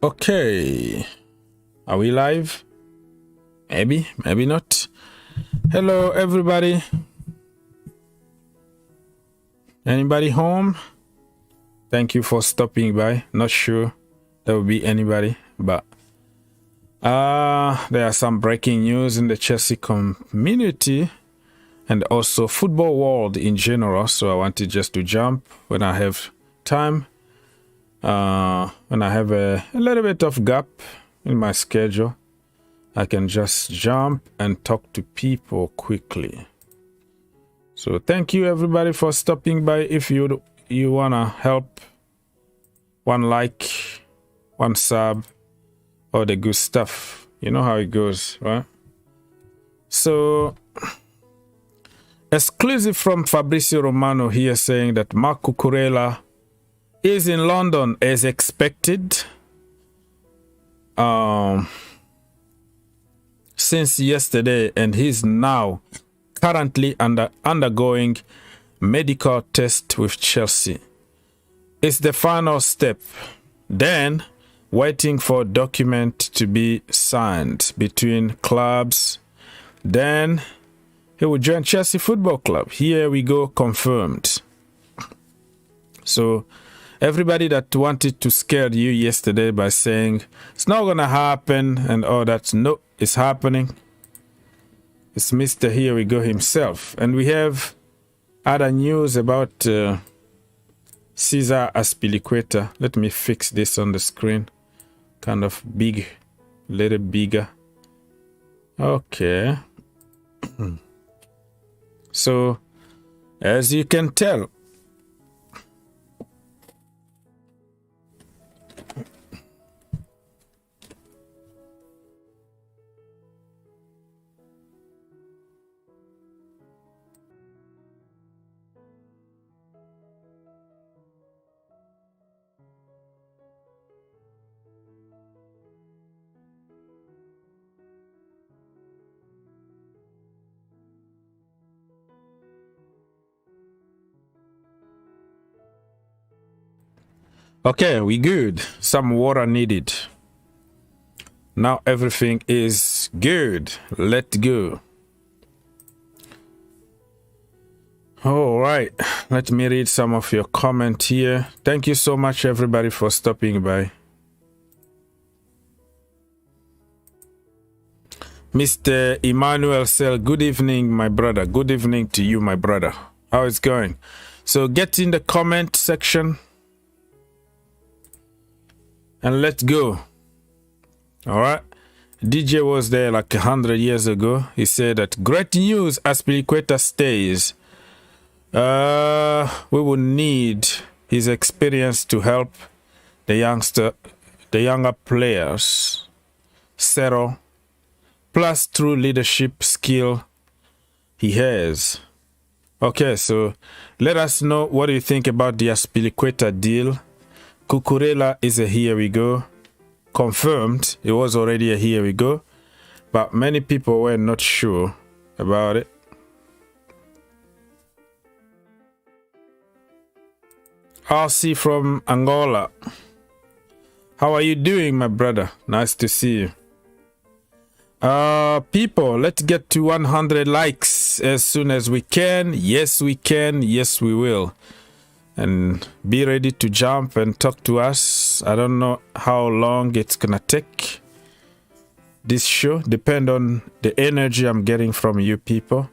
Okay, are we live? Maybe, maybe not. Hello, everybody. Anybody home? Thank you for stopping by. Not sure there will be anybody, but there are some breaking news in the Chelsea community and also football world in general. So I wanted just to jump when I have time. When I have a little bit of gap in my schedule, I can just jump and talk to people quickly. So thank you everybody for stopping by. If you wanna help, one like, one sub, all the good stuff. You know how it goes, right? So exclusive from Fabrizio Romano here saying that Marc Cucurella is in London as expected since yesterday, and he's now currently undergoing medical test with Chelsea. It's the final step, then waiting for a document to be signed between clubs. Then he will join Chelsea Football Club. Here we go, confirmed. So everybody that wanted to scare you yesterday by saying it's not gonna happen and all that, no, it's happening. It's Mr. Here we go himself. And we have other news about Cesar Azpilicueta. Let me fix this on the screen. Kind of big, little bigger. Okay. So as you can tell, okay, we good. Some water needed. Now everything is good. Let's go. All right. Let me read some of your comment here. Thank you so much, everybody, for stopping by. Mr. Emmanuel Sell, good evening, my brother. Good evening to you, my brother. How is it going? So get in the comment section. And let's go. All right. DJ was there like 100 years ago. He said that great news, Azpilicueta stays. We will need his experience to help the younger players settle, plus true leadership skill he has. Okay, so let us know what do you think about the Azpilicueta deal. Cucurella is a here we go. Confirmed. It was already a here we go. But many people were not sure about it. RC from Angola. How are you doing, my brother? Nice to see you. People, let's get to 100 likes as soon as we can. Yes, we can. Yes, we will. And be ready to jump and talk to us. I don't know how long it's gonna take. This show depend on the energy I'm getting from you people.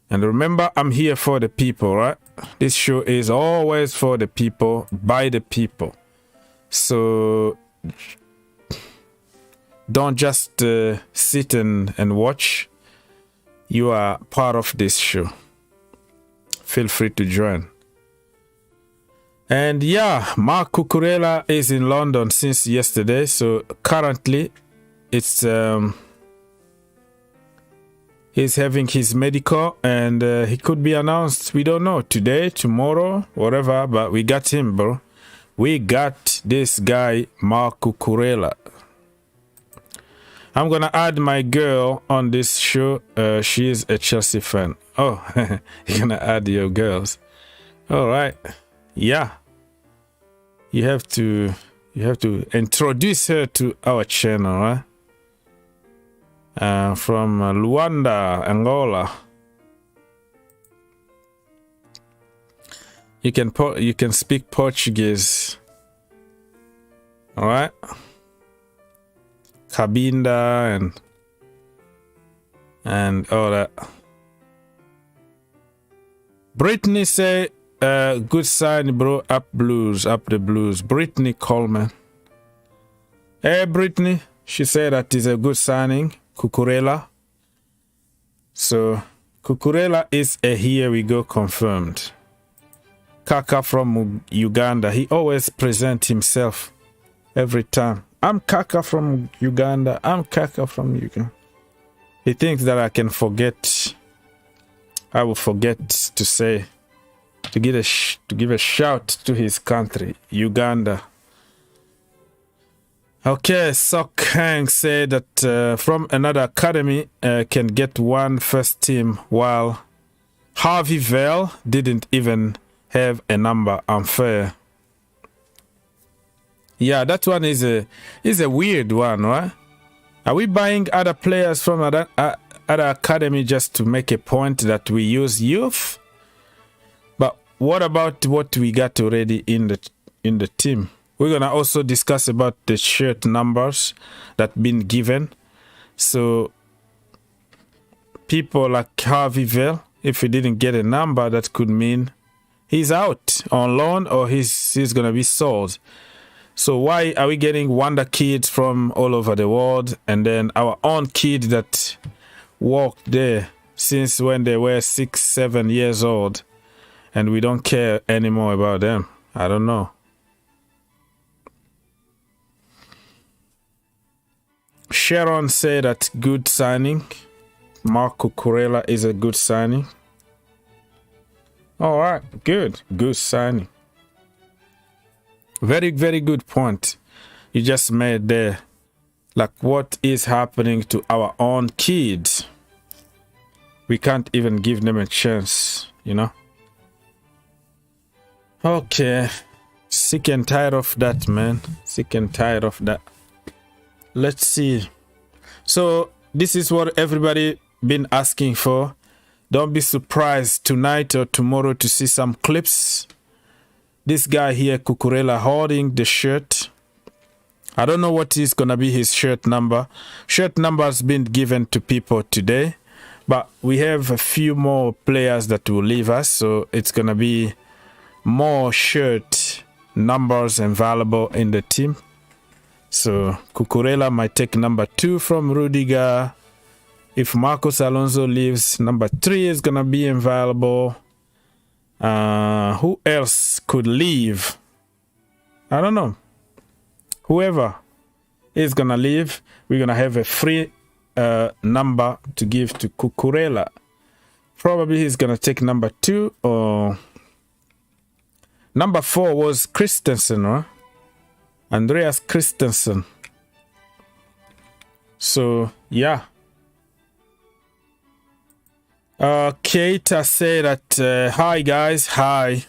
And remember, I'm here for the people, right? This show is always for the people, by the people. So don't just sit and watch. You are part of this show. Feel free to join. And yeah, Marc Cucurella is in London since yesterday. So currently, it's he's having his medical, and he could be announced. We don't know today, tomorrow, whatever. But we got him, bro. We got this guy, Marc Cucurella. I'm gonna add my girl on this show. She is a Chelsea fan. Oh, you're gonna add your girls. All right. Yeah. You have to You have to introduce her to our channel, right? From Luanda, Angola. You can speak Portuguese. All right. Cabinda and all that. Brittany say, good sign, bro. Up the blues. Brittany Coleman. Hey, Brittany. She said that is a good signing. Cucurella. So, Cucurella is a here we go confirmed. Kaka from Uganda. He always presents himself every time. I'm Kaka from Uganda. I'm Kaka from Uganda. He thinks that I can forget. I will forget to say, to give a shout to his country, Uganda. Okay, Sok Hang said that from another academy can get one first team, while Harvey Vale didn't even have a number. Unfair. Yeah, that one is a weird one, right? Are we buying other players from other academy just to make a point that we use youth? But what about what we got already in the team? We're gonna also discuss about the shirt numbers that been given. So people like Harvey Vale, if he didn't get a number, that could mean he's out on loan or he's gonna be sold. So why are we getting wonder kids from all over the world and then our own kid that walked there since when they were 6, 7 years old and we don't care anymore about them? I don't know. Sharon said that good signing. Marc Cucurella is a good signing. All right, good signing. Very, very good point you just made there. Like, what is happening to our own kids? We can't even give them a chance, you know? Okay. Sick and tired of that, man. Sick and tired of that. Let's see. So, this is what everybody been asking for. Don't be surprised tonight or tomorrow to see some clips. This guy here, Cucurella, holding the shirt. I don't know what is going to be his shirt number. Shirt number has been given to people today. But we have a few more players that will leave us. So it's going to be more shirt numbers available in the team. So Cucurella might take number 2 from Rudiger. If Marcos Alonso leaves, number 3 is going to be available. Who else could leave? I don't know. Whoever is gonna leave, we're gonna have a free number to give to Cucurella. Probably he's gonna take number 2 or number 4 was Christensen, right? Andreas Christensen. So yeah. Keita said that, hi guys, hi.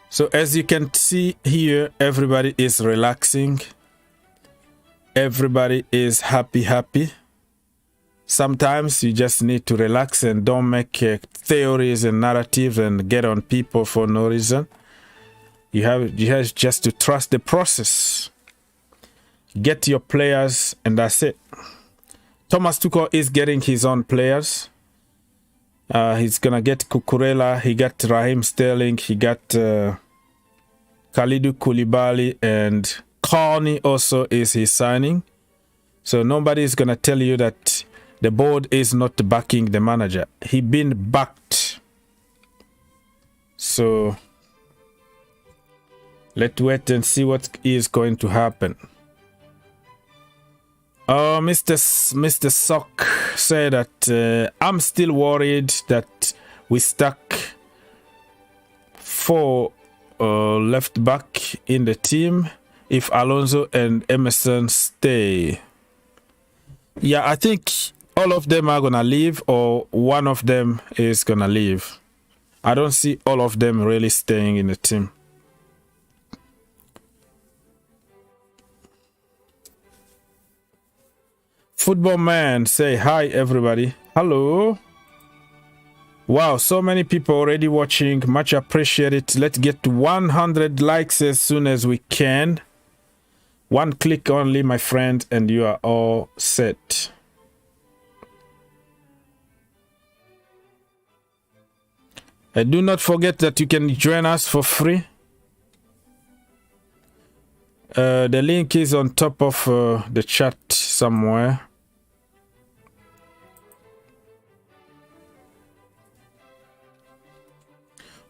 So as you can see here, everybody is relaxing. Everybody is happy. Sometimes you just need to relax and don't make theories and narratives and get on people for no reason. You have just to trust the process. Get your players, and that's it. Thomas Tuchel is getting his own players. He's going to get Cucurella. He got Raheem Sterling. He got Kalidou Koulibaly. And Carney also is his signing. So nobody is going to tell you that the board is not backing the manager. He been backed. So let's wait and see what is going to happen. Mr. Sock said that I'm still worried that we stuck 4 left back in the team if Alonso and Emerson stay. Yeah, I think all of them are gonna leave or one of them is gonna leave. I don't see all of them really staying in the team. Football Man, say hi everybody. Hello. Wow, so many people already watching. Much appreciated. Let's get to 100 likes as soon as we can. One click only, my friend, and you are all set. And do not forget that you can join us for free. The link is on top of the chat somewhere.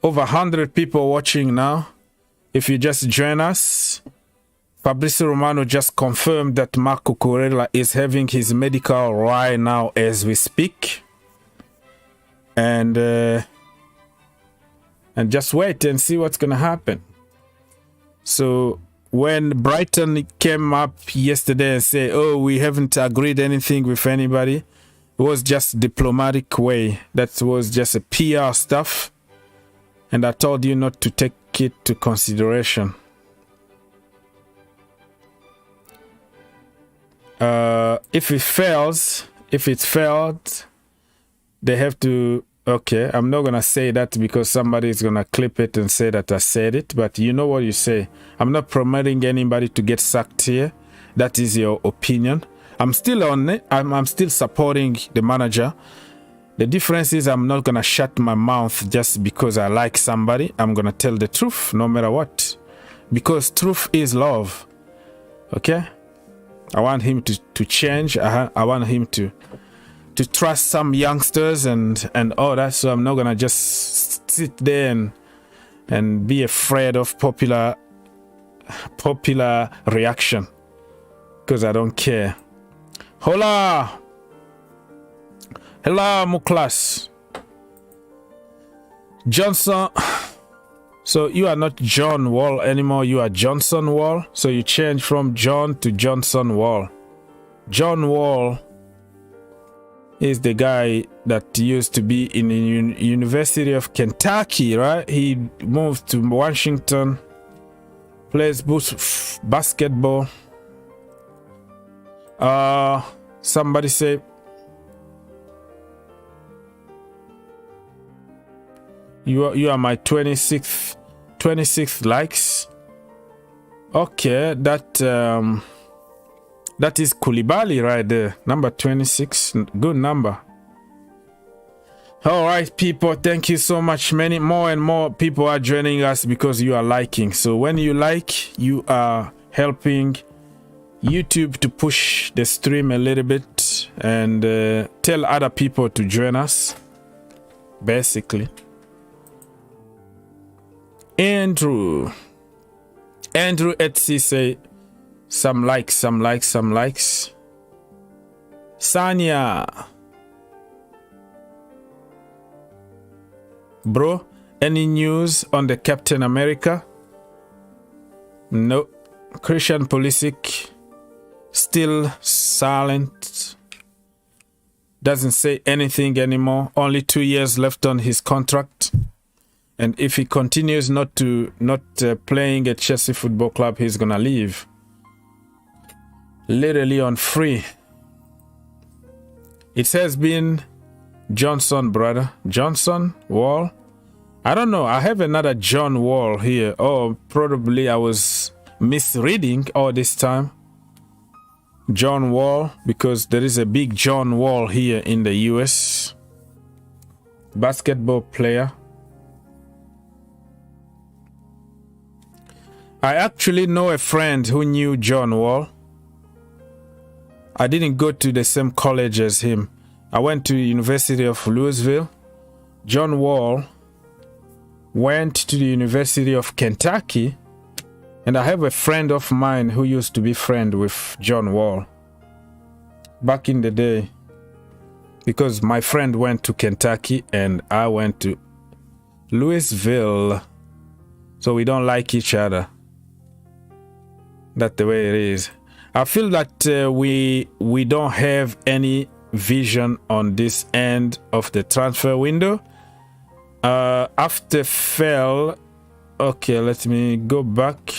Over 100 people watching now. If you just join us, Fabrizio Romano just confirmed that Marc Cucurella is having his medical right now as we speak. And just wait and see what's gonna happen. So when Brighton came up yesterday and said, oh, we haven't agreed anything with anybody, it was just diplomatic way. That was just a PR stuff. And I told you not to take it to consideration. If it failed, they have to, okay, I'm not going to say that because somebody is going to clip it and say that I said it, but you know what you say. I'm not promoting anybody to get sacked here. That is your opinion. I'm still on it. I'm still supporting the manager. The difference is I'm not going to shut my mouth just because I like somebody. I'm going to tell the truth no matter what. Because truth is love. Okay? I want him to change. I want him to trust some youngsters and all that. So I'm not going to just sit there and be afraid of popular reaction. Because I don't care. Hola! Hello, Muklas. Johnson. So you are not John Wall anymore. You are Johnson Wall. So you change from John to Johnson Wall. John Wall is the guy that used to be in the University of Kentucky, right? He moved to Washington, plays basketball. Somebody say, You are my 26th likes. Okay, that is Koulibaly right there. Number 26. Good number. All right, people. Thank you so much. Many more and more people are joining us because you are liking. So when you like, you are helping YouTube to push the stream a little bit and tell other people to join us. Basically. Andrew Etsy say some likes. Sanya, bro, any news on the Captain America? No. Christian Pulisic still silent, doesn't say anything anymore. Only 2 years left on his contract. And if he continues not playing at Chelsea Football Club, he's gonna leave. Literally on free. It has been Johnson, brother. Johnson Wall. I don't know. I have another John Wall here. Oh, probably I was misreading all this time. John Wall, because there is a big John Wall here in the US. Basketball player. I actually know a friend who knew John Wall. I didn't go to the same college as him. I went to University of Louisville. John Wall went to the University of Kentucky. And I have a friend of mine who used to be friend with John Wall back in the day. Because my friend went to Kentucky and I went to Louisville. So we don't like each other. That's the way it is. I feel that we don't have any vision on this end of the transfer window. after fell, okay, let me go back.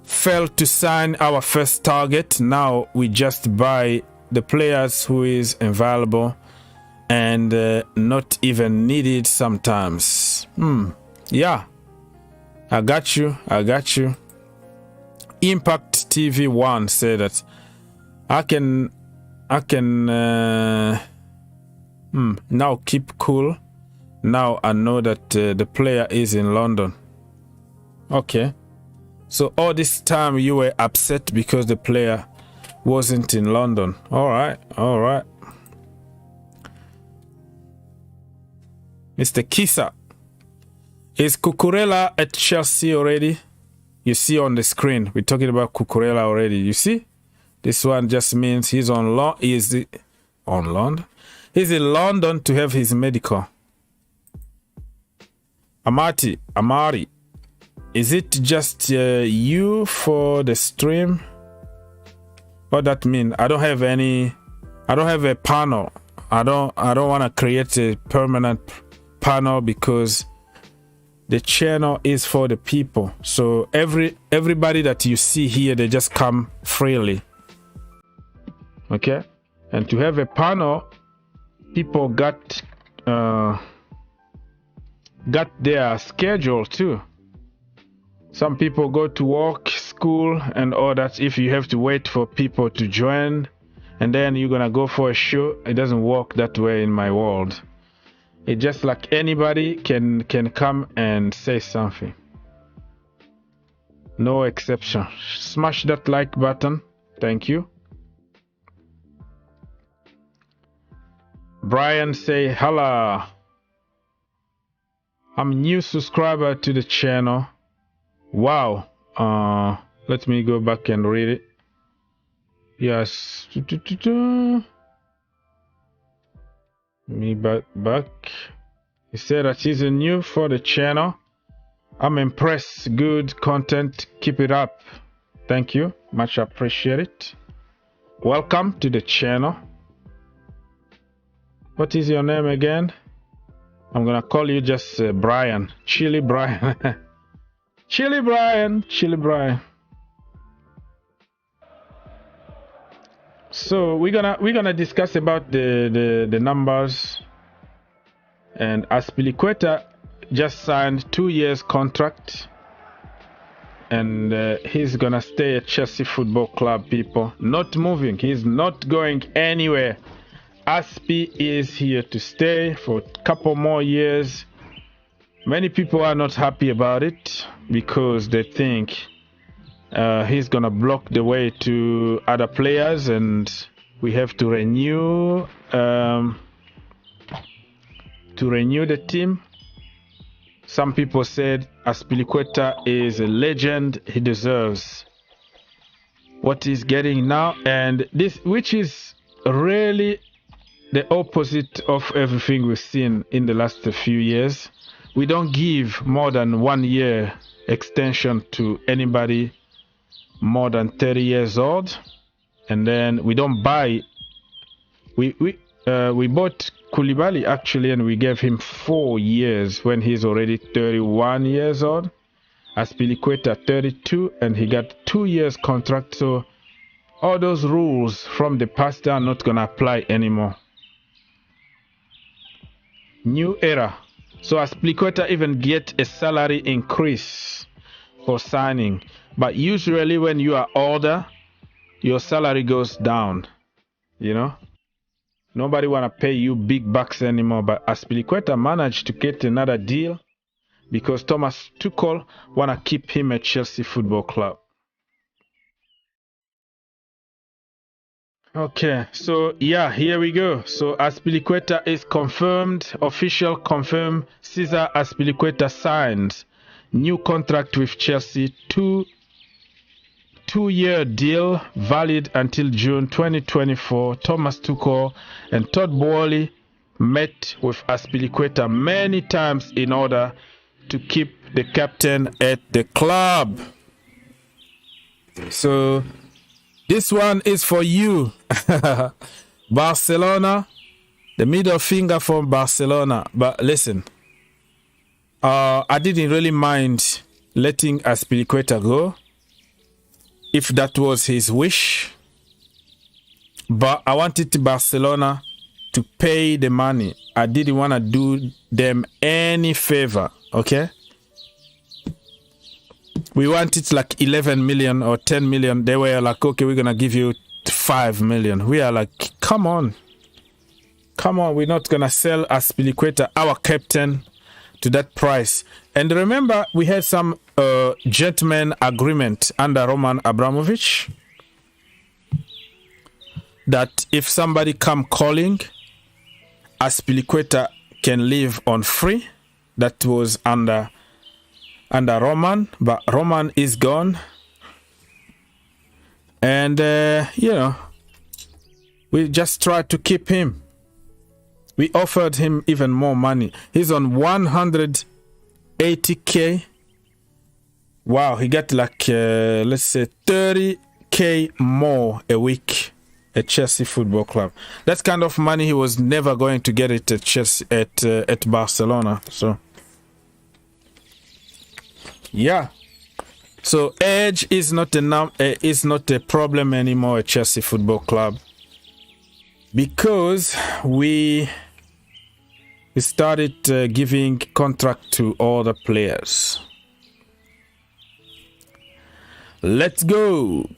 Failed to sign our first target. Now we just buy the players who is available and not even needed sometimes. Yeah, I got you. Impact TV 1 said that I can now keep cool. Now I know that the player is in London. Okay, so all this time you were upset because the player wasn't in London. All right. Mr. Kisa, is Cucurella at Chelsea already? You see on the screen, we're talking about Cucurella already. You see, this one just means he's on loan. He's in London to have his medical. Amari, is it just you for the stream? What that mean? I don't have a panel. I don't want to create a permanent panel because the channel is for the people. So everybody that you see here, they just come freely. Okay? And to have a panel, people got their schedule too. Some people go to work, school, and all that. If you have to wait for people to join, and then you're gonna go for a show, it doesn't work that way in my world. It's just like anybody can come and say something. No exception. Smash that like button. Thank you. Brian say hello. I'm a new subscriber to the channel. Wow. Let me go back and read it. Yes. Me back. He said that he's new for the channel. I'm impressed. Good content. Keep it up. Thank you. Much appreciated. Welcome to the channel. What is your name again? I'm gonna call you just Brian. Chili Brian. Chili Brian. So we're gonna discuss about the numbers. And Azpilicueta just signed 2 years contract, and he's gonna stay at Chelsea Football Club. People, not moving. He's not going anywhere. Aspi is here to stay for a couple more years. Many people are not happy about it because they think he's gonna block the way to other players, and we have to renew the team. Some people said Azpilicueta is a legend. He deserves what he's getting now, and this, which is really the opposite of everything we've seen in the last few years. We don't give more than 1 year extension to anybody more than 30 years old, and then we don't buy. We bought Koulibaly actually, and we gave him 4 years when he's already 31 years old. Azpilicueta 32, and he got 2 years contract. So all those rules from the past are not gonna apply anymore. New era. So Azpilicueta even get a salary increase for signing, but usually when you are older, your salary goes down. You know, nobody wanna pay you big bucks anymore. But Azpilicueta managed to get another deal because Thomas Tuchel wanna keep him at Chelsea Football Club. Okay, so yeah, here we go. So Azpilicueta is confirmed, official confirmed. Cesar Azpilicueta signs new contract with Chelsea, two-year deal valid until June 2024. Thomas Tuchel and Todd Boehly met with Azpilicueta many times in order to keep the captain at the club. So this one is for you. Barcelona, the middle finger from Barcelona. But listen, I didn't really mind letting Azpilicueta go if that was his wish. But I wanted Barcelona to pay the money. I didn't want to do them any favor, okay? We wanted like 11 million or 10 million. They were like, okay, we're going to give you 5 million. We are like, come on. Come on, we're not going to sell Azpilicueta, our captain, to that price. And remember, we had some gentleman agreement under Roman Abramovic that if somebody come calling, Azpilicueta can leave on free. That was under Roman, but Roman is gone. And, you know, we just tried to keep him. We offered him even more money. He's on 180K. Wow, he got like, let's say, 30K more a week at Chelsea Football Club. That's kind of money he was never going to get it at Chelsea, at Barcelona. So, yeah. So age is not a problem anymore at Chelsea Football Club, because we started giving contract to all the players. Let's go.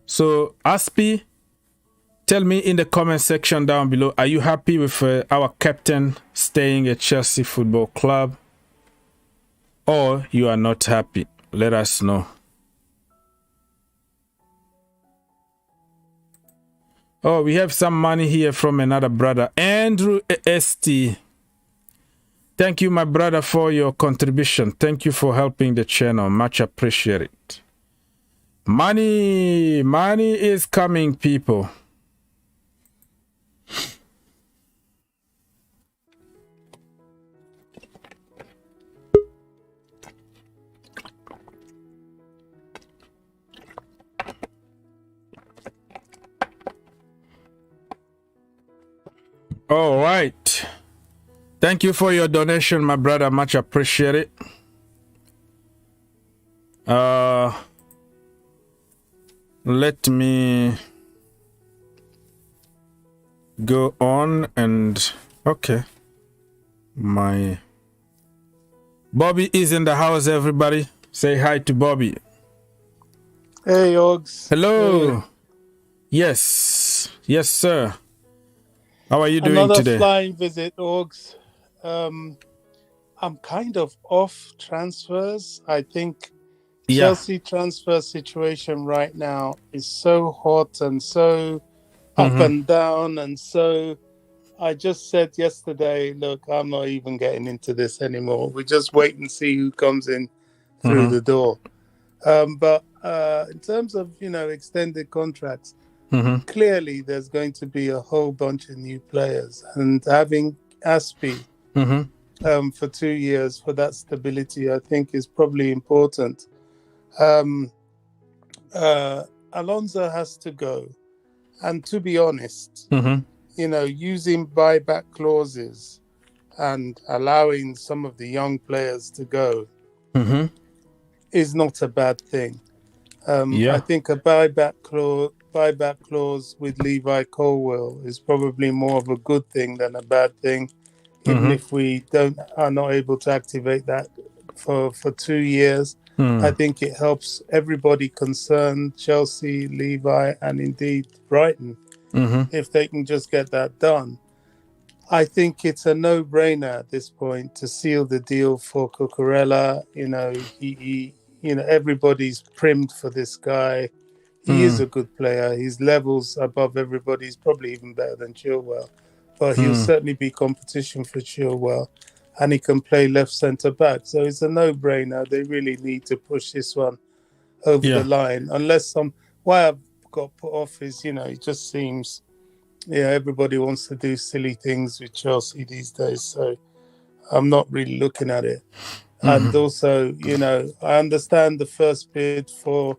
So, Aspi, tell me in the comment section down below, are you happy with our captain staying at Chelsea Football Club? Or you are not happy? Let us know. Oh, we have some money here from another brother, Andrew ST. Thank you, my brother, for your contribution. Thank you for helping the channel. Much appreciated. Money is coming, people. All right. Thank you for your donation, my brother. Much appreciated. Let me go on and okay. My Bobby is in the house, everybody. Say hi to Bobby. Hey, Ogs. Hello. Hey. Yes, sir. How are you doing today? Another flying visit, Ogs. I'm kind of off transfers. I think Chelsea transfer situation right now is so hot and so up and down, and so I just said yesterday, look, I'm not even getting into this anymore. We just wait and see who comes in through the door. But in terms of, extended contracts, clearly there's going to be a whole bunch of new players, and having Aspi for 2 years for that stability, I think, is probably important. Alonso has to go, and to be honest, using buyback clauses and allowing some of the young players to go is not a bad thing. I think a buyback clause with Levi Colwill is probably more of a good thing than a bad thing, even if we are not able to activate that for 2 years. I think it helps everybody concerned, Chelsea, Levi, and indeed Brighton, if they can just get that done. I think it's a no-brainer at this point to seal the deal for Cucurella. Everybody's primed for this guy. He is a good player. His levels above everybody. He's probably even better than Chilwell, but he'll certainly be competition for Chilwell. And he can play left centre back. So it's a no-brainer. They really need to push this one over the line. Unless why I've got put off is, it just seems, everybody wants to do silly things with Chelsea these days. So I'm not really looking at it. And also, I understand the first bid for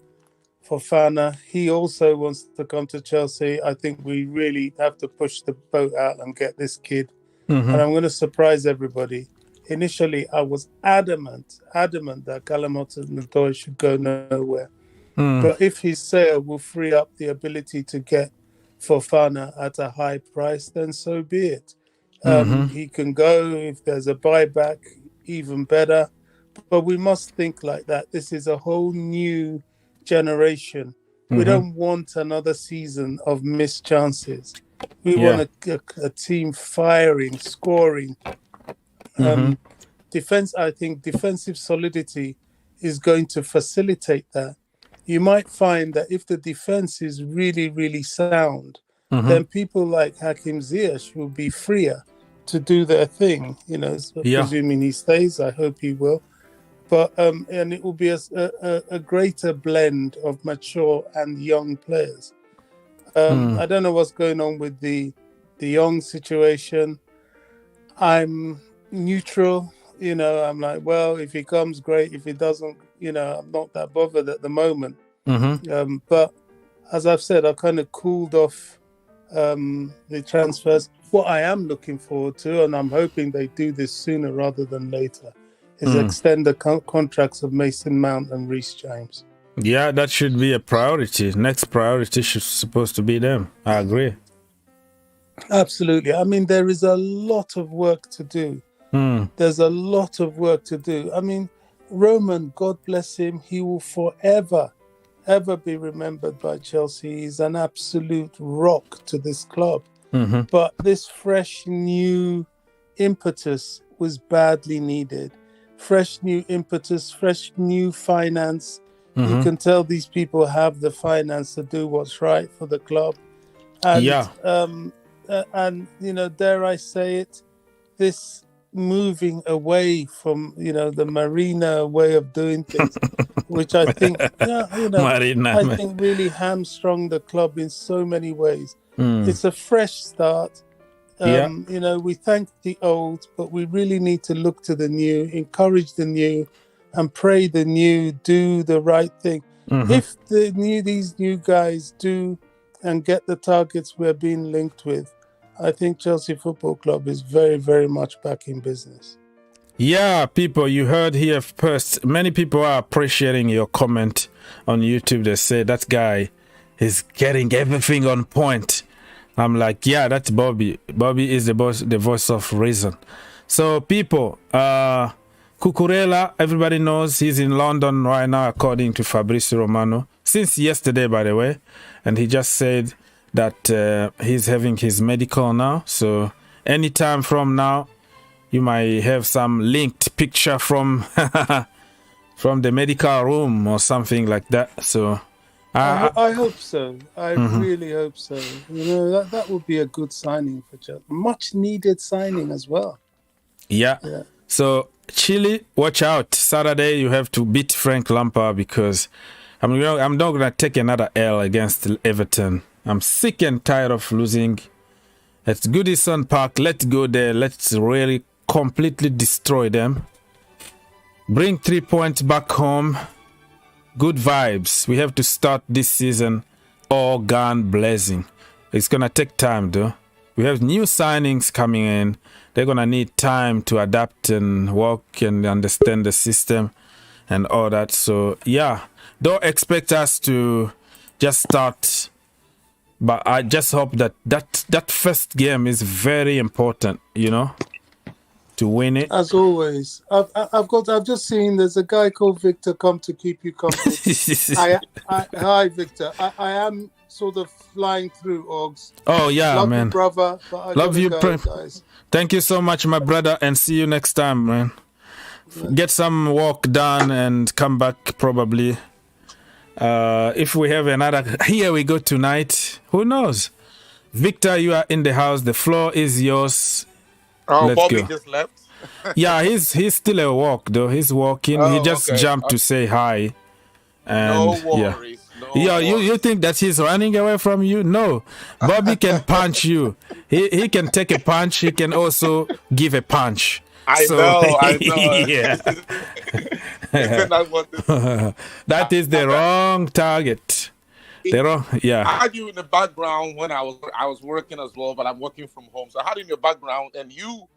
Fofana. He also wants to come to Chelsea. I think we really have to push the boat out and get this kid And I'm going to surprise everybody. Initially, I was adamant that Callum Hudson-Odoi should go nowhere. But if his sale will free up the ability to get Fofana at a high price, then so be it. He can go. If there's a buyback, even better. But we must think like that. This is a whole new generation. We don't want another season of missed chances. We want a team firing, scoring. I think defensive solidity is going to facilitate that. You might find that if the defense is really, really sound, then people like Hakim Ziyech will be freer to do their thing. Presuming he stays, I hope he will. But and it will be a greater blend of mature and young players. I don't know what's going on with the young situation. I'm neutral. I'm like, well, if he comes, great. If he doesn't, I'm not that bothered at the moment. But as I've said, I've kind of cooled off the transfers. What I am looking forward to, and I'm hoping they do this sooner rather than later, is extend the contracts of Mason Mount and Reece James. Yeah, that should be a priority. Next priority should supposed to be them. I agree. Absolutely. I mean, there is a lot of work to do. There's a lot of work to do. I mean, Roman, God bless him, he will forever, ever be remembered by Chelsea. He's an absolute rock to this club. But this fresh new impetus was badly needed. Fresh new impetus, fresh new finance. You can tell these people have the finance to do what's right for the club. And, dare I say it, this moving away from, the Marina way of doing things, which I think, I think really hamstrung the club in so many ways. It's a fresh start. We thank the old, but we really need to look to the new, encourage the new, and pray the new, do the right thing. If these new guys do and get the targets we're being linked with, I think Chelsea Football Club is very, very much back in business. Yeah, people, you heard here first. Many people are appreciating your comment on YouTube. They say that guy is getting everything on point. I'm like, yeah, that's Bobby. Bobby is the voice of reason. So, people, Cucurella, everybody knows he's in London right now, according to Fabrizio Romano. Since yesterday, by the way. And he just said that he's having his medical now. So, anytime from now, you might have some linked picture from from the medical room or something like that. So, I hope so. I really hope so. That would be a good signing for Chelsea. Much needed signing as well. Yeah. So, Chile, watch out. Saturday, you have to beat Frank Lampard because I'm not going to take another L against Everton. I'm sick and tired of losing. It's Goodison Park. Let's go there. Let's really completely destroy them. Bring 3 points back home. Good vibes. We have to start this season all gun blazing. It's going to take time though. We have new signings coming in. They're going to need time to adapt and work and understand the system and all that. So yeah, don't expect us to just start. But I just hope that first game is very important, to win it. As always, I've just seen there's a guy called Victor come to keep you company. Hi Victor. I am sort of flying through, Oggs. Oh yeah, love man. You, brother. But I love you, guys. Thank you so much, my brother, and see you next time, man. Get some work done and come back probably. If we have another, here we go tonight. Who knows? Victor, you are in the house. The floor is yours. Oh, Let's Bobby go. just left. Yeah, he's still at work though. He's walking. He just jumped to say hi. And no worries. Yeah, you think that he's running away from you? No, Bobby can punch you. He can take a punch. He can also give a punch. I know. Yeah. That is the wrong target. I had you in the background when I was working as well, but I'm working from home. So I had you in your background, and you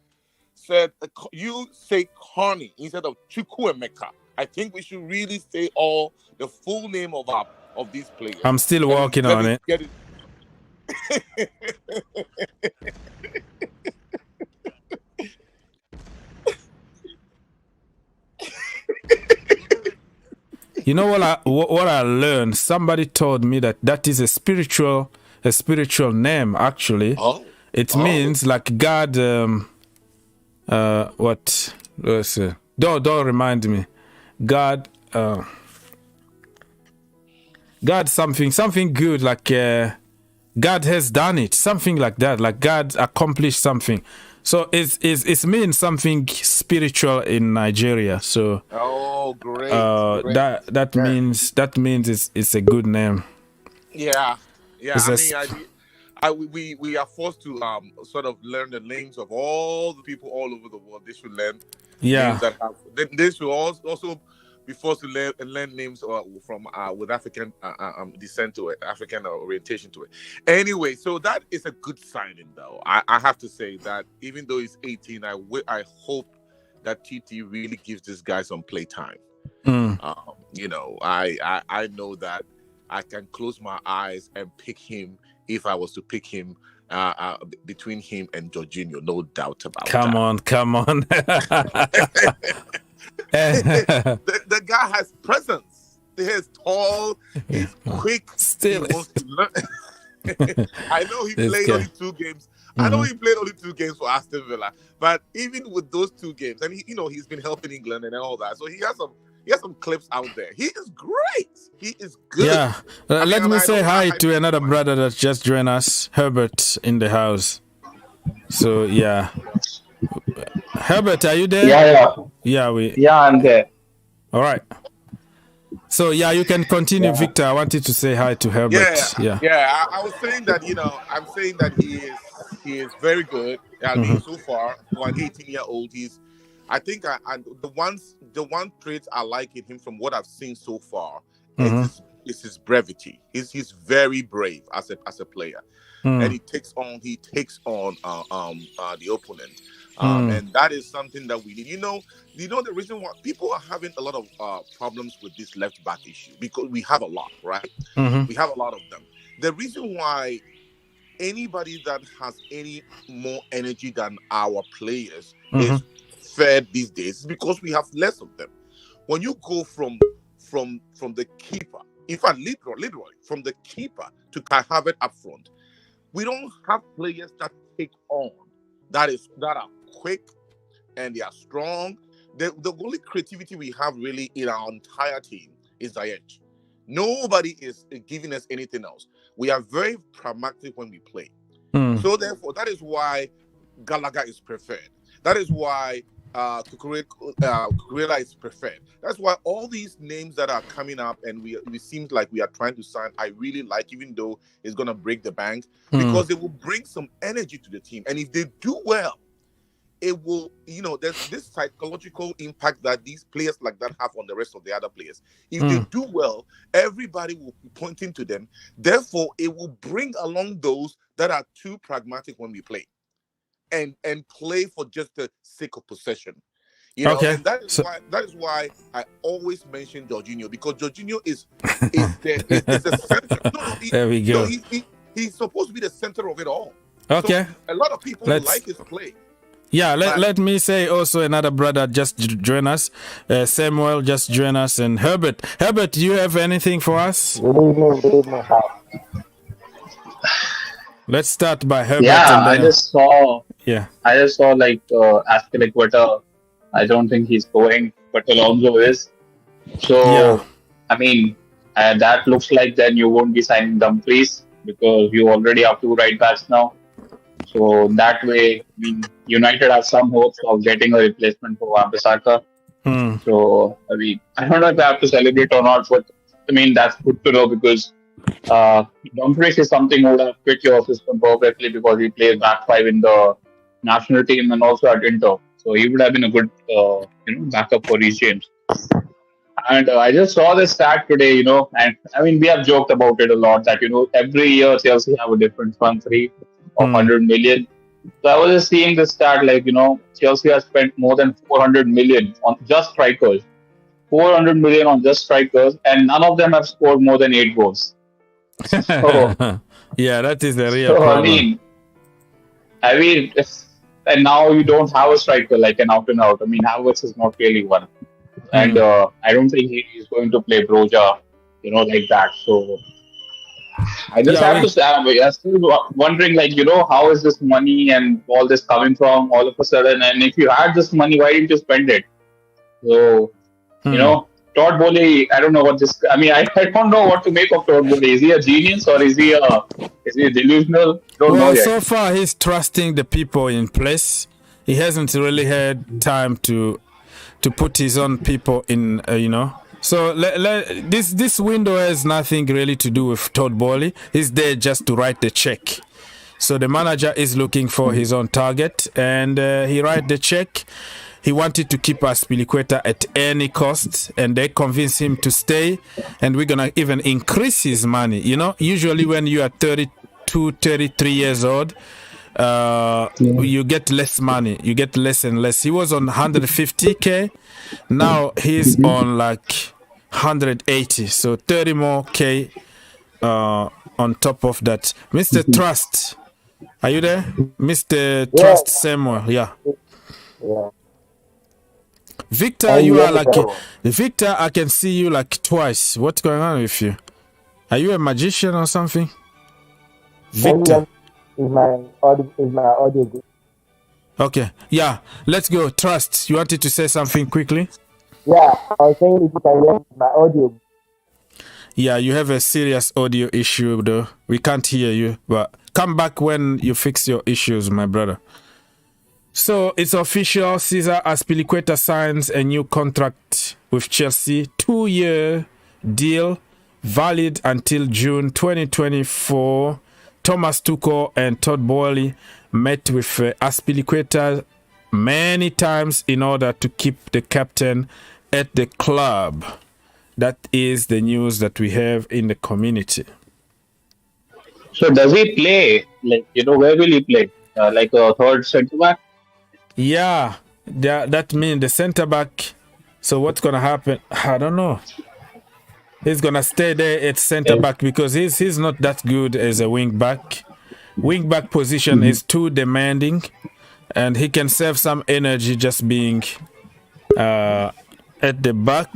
say Connie instead of Chukwuemeka. I think we should really say all the full name of these players. I'm still working on it. You know what I learned? Somebody told me that is a spiritual name actually. It means like God. What? Let's see. Don't remind me. God. God something good, like God has done it, something like that, like God accomplished something. So it means something spiritual in Nigeria. So great. That means it's a good name. Yeah. We are forced to sort of learn the names of all the people all over the world. They should learn names that have. They should also be forced to learn names from with African descent to it, African orientation to it. Anyway, so that is a good signing, though. I have to say that even though he's 18, I hope that TT really gives this guy some play time. You know, I know that I can close my eyes and pick him if I was to pick him between him and Jorginho, no doubt about that. Come on. the guy has presence. He's tall. He's quick. Still, he wants to learn. I know he played only 2 games. I know he played only 2 games for Aston Villa, but even with those 2 games, and he's been helping England and all that, so he has some clips out there. He is great. He is good. Yeah. Let me say hi to another brother that just joined us, Herbert, in the house. So yeah. Herbert, are you there? Yeah, I'm there. All right. So yeah, you can continue, Victor. I wanted to say hi to Herbert. I was saying that I'm saying that he is very good. I mean, so far for an 18-year-old, I think the one trait I like in him from what I've seen so far is his brevity. He's very brave as a player, and he takes on the opponent. And that is something that we need. You know the reason why people are having a lot of problems with this left back issue, because we have a lot, right? We have a lot of them. The reason why anybody that has any more energy than our players is fed these days is because we have less of them. When you go from the keeper, in fact, literally from the keeper to Kai Havertz up front, we don't have players that take on that are quick and they are strong. The only creativity we have really in our entire team is Ziyech. Nobody is giving us anything else. We are very pragmatic when we play. So therefore, that is why Gallagher is preferred. That is why Cucurella is preferred. That's why all these names that are coming up and it seems like we are trying to sign, I really like, even though it's going to break the bank, because they will bring some energy to the team. And if they do well, it will, there's this psychological impact that these players like that have on the rest of the other players. If they do well, everybody will be pointing to them. Therefore, it will bring along those that are too pragmatic when we play and play for just the sake of possession. Okay. And that is why I always mention Jorginho, because Jorginho is the center. There we go. He's supposed to be the center of it all. Okay. So a lot of people like his play. Yeah, let me say also another brother just join us. Samuel just join us, and Herbert. Herbert, do you have anything for us? Good evening. Let's start by Herbert. Yeah, I just saw like Azpilicueta. I don't think he's going, but Alonso is. So, I mean, that looks like then you won't be signing Dumfries because you already have 2 right backs now. So that way, I mean, United have some hopes of getting a replacement for Wan-Bissaka. So, I mean, I don't know if I have to celebrate or not, but I mean, that's good to know because Dumfries is something who would have fit your system perfectly because he plays back 5 in the national team and also at Inter. So he would have been a good backup for Reece James. And I just saw this stat today, and I mean, we have joked about it a lot that, every year Chelsea have a different front three of 100 million. So I was just seeing this stat, like, Chelsea has spent more than 400 million on just strikers. 400 million on just strikers, and none of them have scored more than 8 goals. So, yeah, that is the real problem. I mean, and now you don't have a striker like an out and out. I mean, Havertz is not really one. And I don't think he's going to play Broja, like that. So I just have to say, I'm still wondering, like, how is this money and all this coming from all of a sudden? And if you had this money, why didn't you spend it? So, Todd Bowley, I don't know what this. I mean, I don't know what to make of Todd Bowley. Is he a genius or is he delusional? Don't know yet. So far he's trusting the people in place. He hasn't really had time to put his own people in. So this window has nothing really to do with Todd Bowley. He's there just to write the check. So the manager is looking for his own target, and he write the check. He wanted to keep Azpilicueta at any cost, and they convinced him to stay, and we're going to even increase his money. Usually when you are 32, 33 years old, you get less money. You get less and less. He was on 150K. Now he's on like 180. So 30 more K on top of that. Mr. Trust, are you there? Mr. Trust Samuel, yeah. Victor, you are like Victor. I can see you like twice. What's going on with you? Are you a magician or something? Victor, is my audio good? Okay, yeah. Let's go. Trust, you wanted to say something quickly? Yeah, I was saying if you can hear my audio. Yeah, you have a serious audio issue though. We can't hear you, but come back when you fix your issues, my brother. So it's official. Cesar Azpilicueta signs a new contract with Chelsea, 2-year deal, valid until June 2024. Thomas Tuchel and Todd Bowley met with Azpilicueta many times in order to keep the captain at the club. That is the news that we have in the community. So does he play? Like, where will he play? Like a third centre back? Yeah, that means the centre back. So what's gonna happen? I don't know. He's gonna stay there at centre back because he's not that good as a wing back. Wing back position is too demanding, and he can save some energy just being at the back.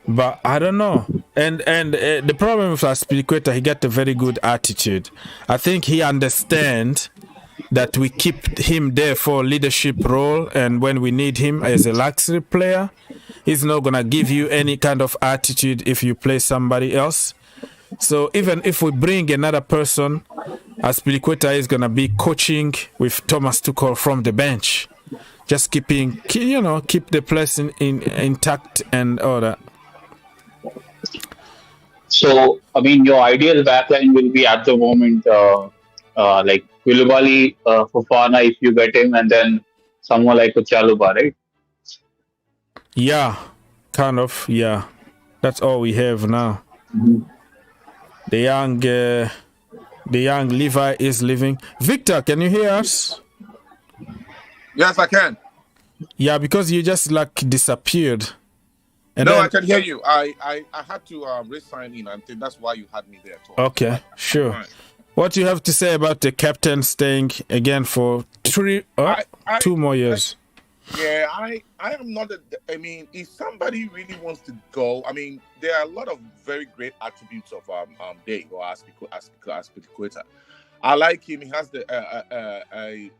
But I don't know. And the problem with Azpilicueta, he got a very good attitude. I think he understands that we keep him there for leadership role, and when we need him as a luxury player, he's not gonna give you any kind of attitude if you play somebody else. So even if we bring another person, Azpilicueta is gonna be coaching with Thomas Tuchel from the bench, just keep the place intact and all that. So I mean, your ideal backline will be at the moment like Koulibaly, Fofana if you get him, and then someone like a Chaluba, right? Yeah, kind of. Yeah, that's all we have now. The young Levi is leaving. Victor, can you hear us? Yes, I can. Yeah, because you just like disappeared. And no, I can hear you. I had to re-sign in. I think that's why you had me there. Okay, sure. Right. What do you have to say about the captain staying again for 2 more years? I am not. I mean, if somebody really wants to go, I mean, there are a lot of very great attributes of Day or Azpilicueta. I like him. He has a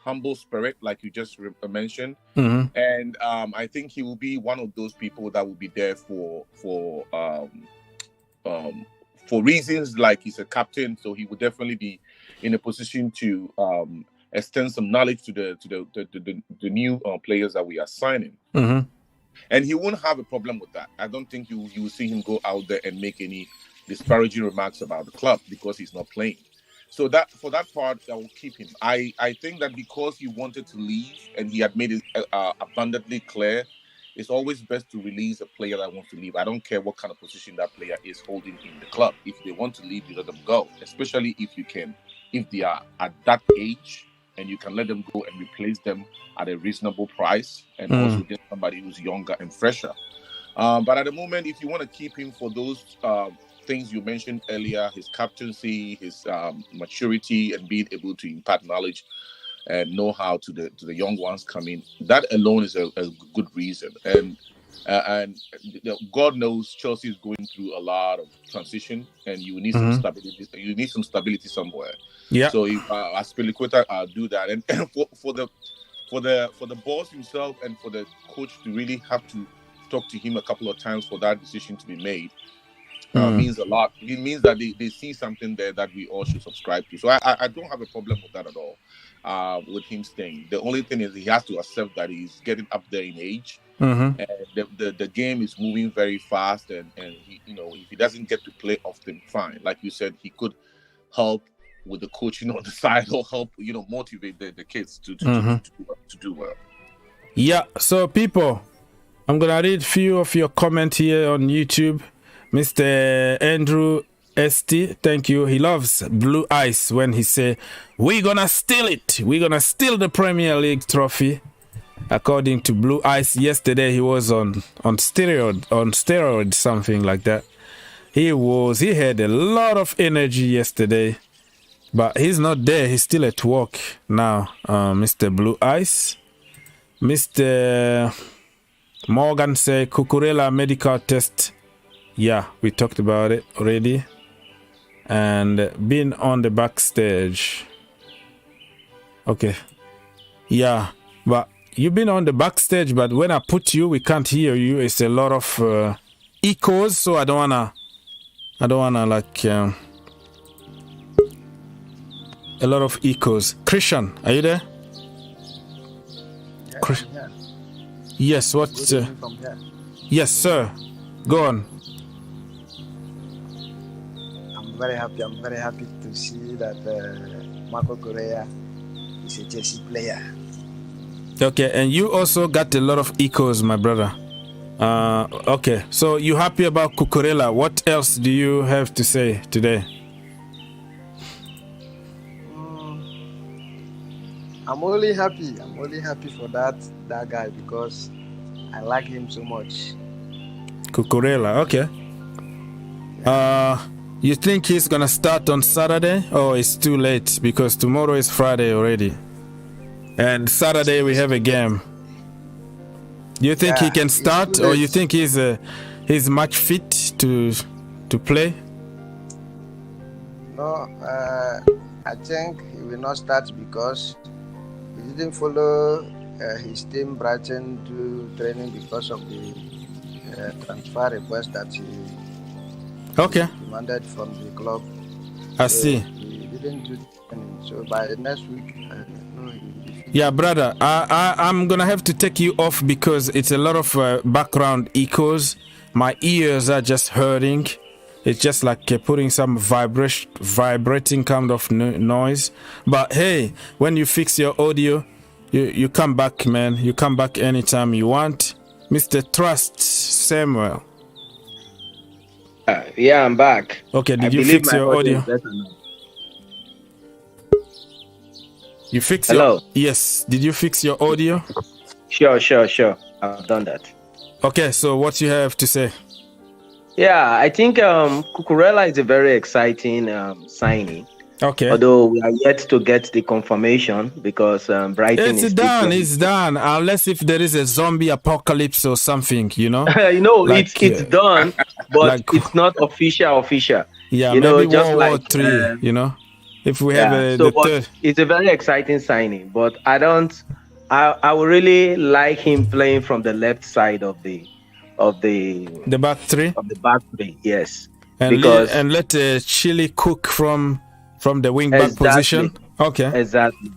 humble spirit, like you just mentioned, and I think he will be one of those people that will be there for reasons like he's a captain, so he would definitely be in a position to extend some knowledge to the new players that we are signing. And he won't have a problem with that. I don't think you will see him go out there and make any disparaging remarks about the club because he's not playing. So that for that part, I will keep him. I think that because he wanted to leave and he had made it abundantly clear it's always best to release a player that wants to leave. I don't care what kind of position that player is holding in the club. If they want to leave, you let them go, especially if they are at that age and you can let them go and replace them at a reasonable price and also get somebody who's younger and fresher. But at the moment, if you want to keep him for those things you mentioned earlier, his captaincy, his maturity, and being able to impart knowledge and know-how to the young ones coming, that alone is a good reason. And God knows Chelsea is going through a lot of transition, and you need some stability. You need some stability somewhere. Yeah. So if Azpilicueta do that, and for the boss himself and for the coach to really have to talk to him a couple of times for that decision to be made, means a lot. It means that they see something there that we all should subscribe to. So I don't have a problem with that at all. With him staying, the only thing is he has to accept that he's getting up there in age, and the game is moving very fast, and he, if he doesn't get to play often, fine. Like you said, he could help with the coaching on the side, or help motivate the kids to do well. Yeah. So people, I'm gonna read a few of your comments here on YouTube. Mr. Andrew ST, thank you. He loves Blue Ice when he say, "We're gonna steal it. We're gonna steal the Premier League trophy." According to Blue Ice, yesterday he was on steroid, something like that. He had a lot of energy yesterday, but he's not there. He's still at work now. Mr. Blue Ice, Mr. Morgan say Cucurella medical test. Yeah, we talked about it already. And been on the backstage. Okay. Yeah, but you've been on the backstage, but when I put you, we can't hear you. It's a lot of echoes, so I don't wanna like a lot of echoes. Christian, are you there? Yeah. Yes, what? Yes, sir. Go on. I'm very happy to see that Marc Cucurella is a Chelsea player. Okay, and you also got a lot of echoes, my brother. Okay, so you happy about Cucurella? What else do you have to say today? I'm only happy for that guy because I like him so much. Cucurella, okay. You think he's gonna start on Saturday, or it's too late because tomorrow is Friday already, and Saturday we have a game? Do you think he can start, or you think he's much fit to play? No, I think he will not start because he didn't follow his team Brighton to training because of the transfer request that he demanded from the club. I see. He didn't do training, so by next week, yeah, brother, I'm gonna have to take you off because it's a lot of background echoes. My ears are just hurting. It's just like putting some vibrating kind of noise. But hey, when you fix your audio, you come back, man. You come back anytime you want. Mr. Trust Samuel. Yeah, I'm back. Okay, did you fix your audio? You fix Hello? Yes. Did you fix your audio? Sure. I've done that. Okay, so what you have to say? Yeah, I think Cucurella is a very exciting signing. Okay. Although we are yet to get the confirmation because Brighton is done. It's done. Unless if there is a zombie apocalypse or something, like, it's done, but it's not official. Yeah, maybe just World War III. If we have the third. It's a very exciting signing, but I would really like him playing from the left side of the back three. Of the back three, yes. And let Chile cook from the wing back position. Okay. Exactly.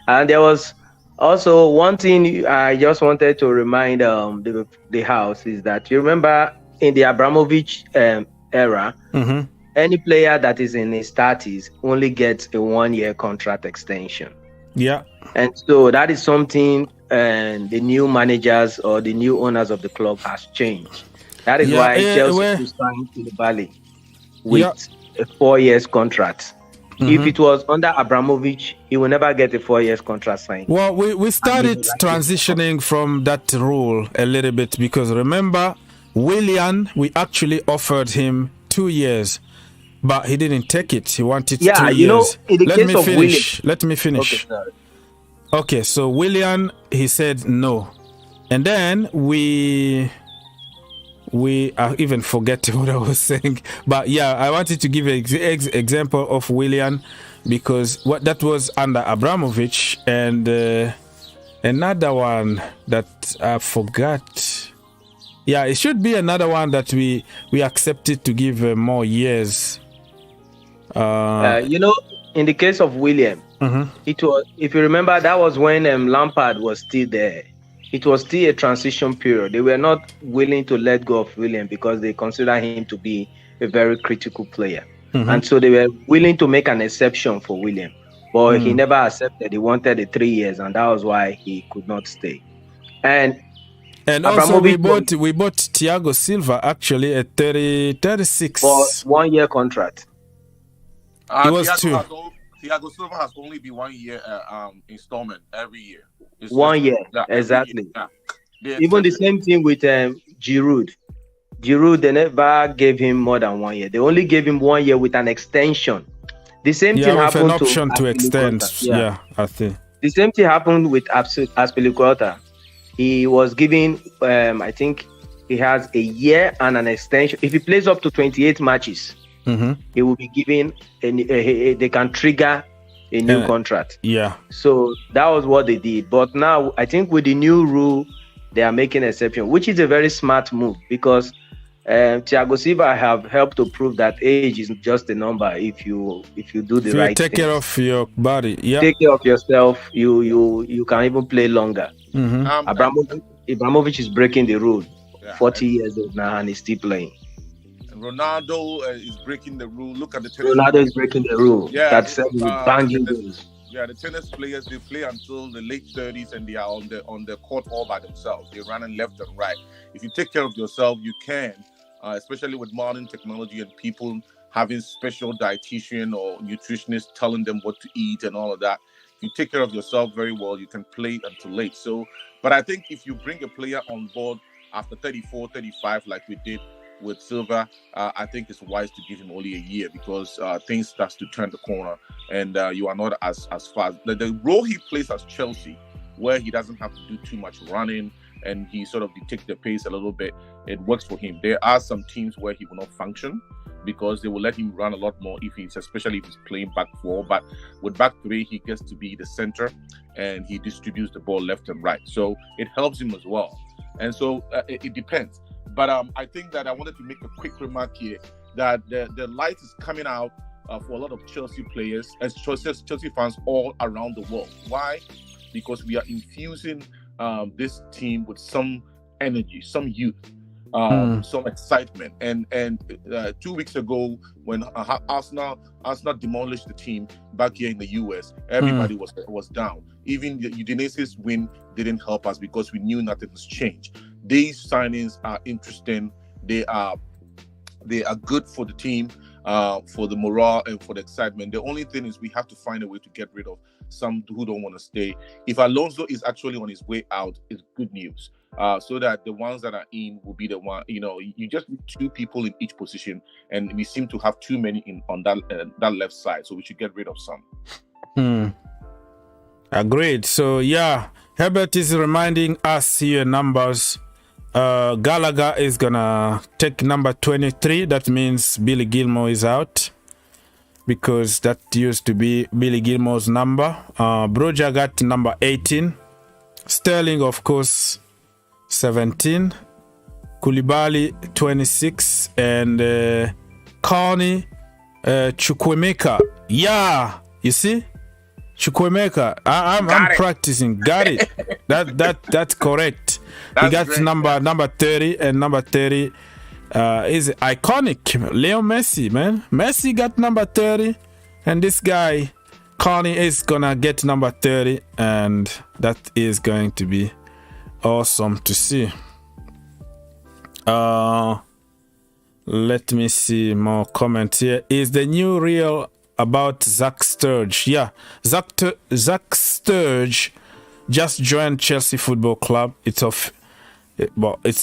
And there was also one thing I just wanted to remind the house is that you remember in the Abramovic era, any player that is in his 30s only gets a 1-year contract extension. Yeah. And so that is something the new managers or the new owners of the club has changed. That is why Chelsea signed Koulibaly with a 4 years contract. If it was under Abramovic, he will never get a 4 years contract signed. Well, we started transitioning from that rule a little bit because remember, Willian, we actually offered him 2 years, but he didn't take it. He wanted 3 years. You know, in the case of Let me finish. Okay, so Willian, he said no. And then I even forget what I was saying, but yeah, I wanted to give an example of Willian because that was under Abramovich, and another one that I forgot. Yeah, it should be another one that we accepted to give more years. You know, in the case of William, it was, if you remember, that was when Lampard was still there. It was still a transition period. They were not willing to let go of William because they consider him to be a very critical player. And so they were willing to make an exception for William. But he never accepted. He wanted the 3 years, and that was why he could not stay. And also we bought Thiago Silva actually at 36 for 1 year contract. It was Thiago Silva has only been 1 year installment every year. It's 1 year, exactly. Yeah. Even the same thing with Giroud. Giroud, they never gave him more than 1 year. They only gave him 1 year with an extension. The same thing happened with an option to extend. Yeah, I think. The same thing happened with Azpilicueta. He was given, I think he has a year and an extension. If he plays up to 28 matches, he will be given, they can trigger a new contract. Yeah. So that was what they did. But now I think with the new rule, they are making an exception, which is a very smart move because Thiago Silva have helped to prove that age is just a number if you do the right thing. Take care of your body. Yeah. Take care of yourself. You can even play longer. Abramovich is breaking the rule. 40 years old now and he's still playing. Ronaldo is breaking the rule. Look at the tennis. Ronaldo is breaking the rule. Yeah, that's banging goals. Yeah, the tennis players, they play until the late 30s and they are on the court all by themselves. They're running left and right. If you take care of yourself, you can, especially with modern technology and people having special dietitian or nutritionists telling them what to eat and all of that. If you take care of yourself very well, you can play until late. So, but I think if you bring a player on board after 34, 35, like we did with Silva, I think it's wise to give him only a year because things starts to turn the corner and you are not as fast. The role he plays as Chelsea, where he doesn't have to do too much running and he sort of dictates the pace a little bit, it works for him. There are some teams where he will not function because they will let him run a lot more especially if he's playing back four. But with back three, he gets to be the center and he distributes the ball left and right. So it helps him as well. And so it depends. But I think that I wanted to make a quick remark here that the light is coming out for a lot of Chelsea players, as Chelsea fans all around the world. Why? Because we are infusing this team with some energy, some youth, some excitement. And 2 weeks ago, when Arsenal demolished the team back here in the US, everybody was down. Even the Udinese's win didn't help us because we knew nothing has changed. These signings are interesting. They are good for the team, for the morale and for the excitement. The only thing is we have to find a way to get rid of some who don't want to stay. If Alonso is actually on his way out, it's good news. So that the ones that are in will be the one. You know, you just need 2 people in each position, and we seem to have too many on that left side. So we should get rid of some. Agreed. So yeah, Herbert is reminding us here numbers. Gallagher is gonna take number 23. That means Billy Gilmore is out because that used to be Billy Gilmore's number. Broja got number 18. Sterling, of course, 17. Koulibaly 26 and Carney Chukwuemeka. Yeah, you see, Chukwuemeka. I'm practicing. Got it. That's correct. He got great. number 30, and number 30 is iconic. Leo Messi, man. Messi got number 30, and this guy Carney is gonna get number 30, and that is going to be awesome to see. Let me see more comments here. Is the new reel about Zach Sturge? Yeah, Zach Sturge just joined Chelsea Football Club. It's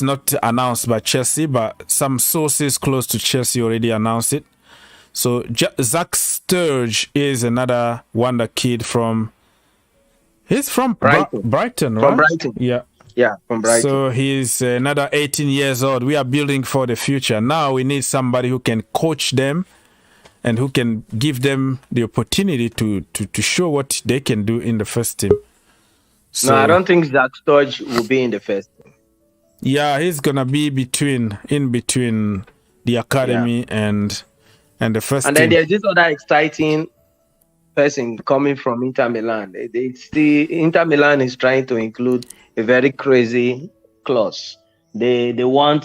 not announced by Chelsea, but some sources close to Chelsea already announced it. So Zach Sturge is another wonder kid from. He's from Brighton, right? From Brighton. Yeah, from Brighton. So he's another 18 years old. We are building for the future. Now we need somebody who can coach them and who can give them the opportunity to show what they can do in the first team. So, no, I don't think Zach Sturge will be in the first team. Yeah, he's gonna be in between the academy and the first and team. And then there's this other exciting person coming from Inter Milan. Inter Milan is trying to include a very crazy clause. They want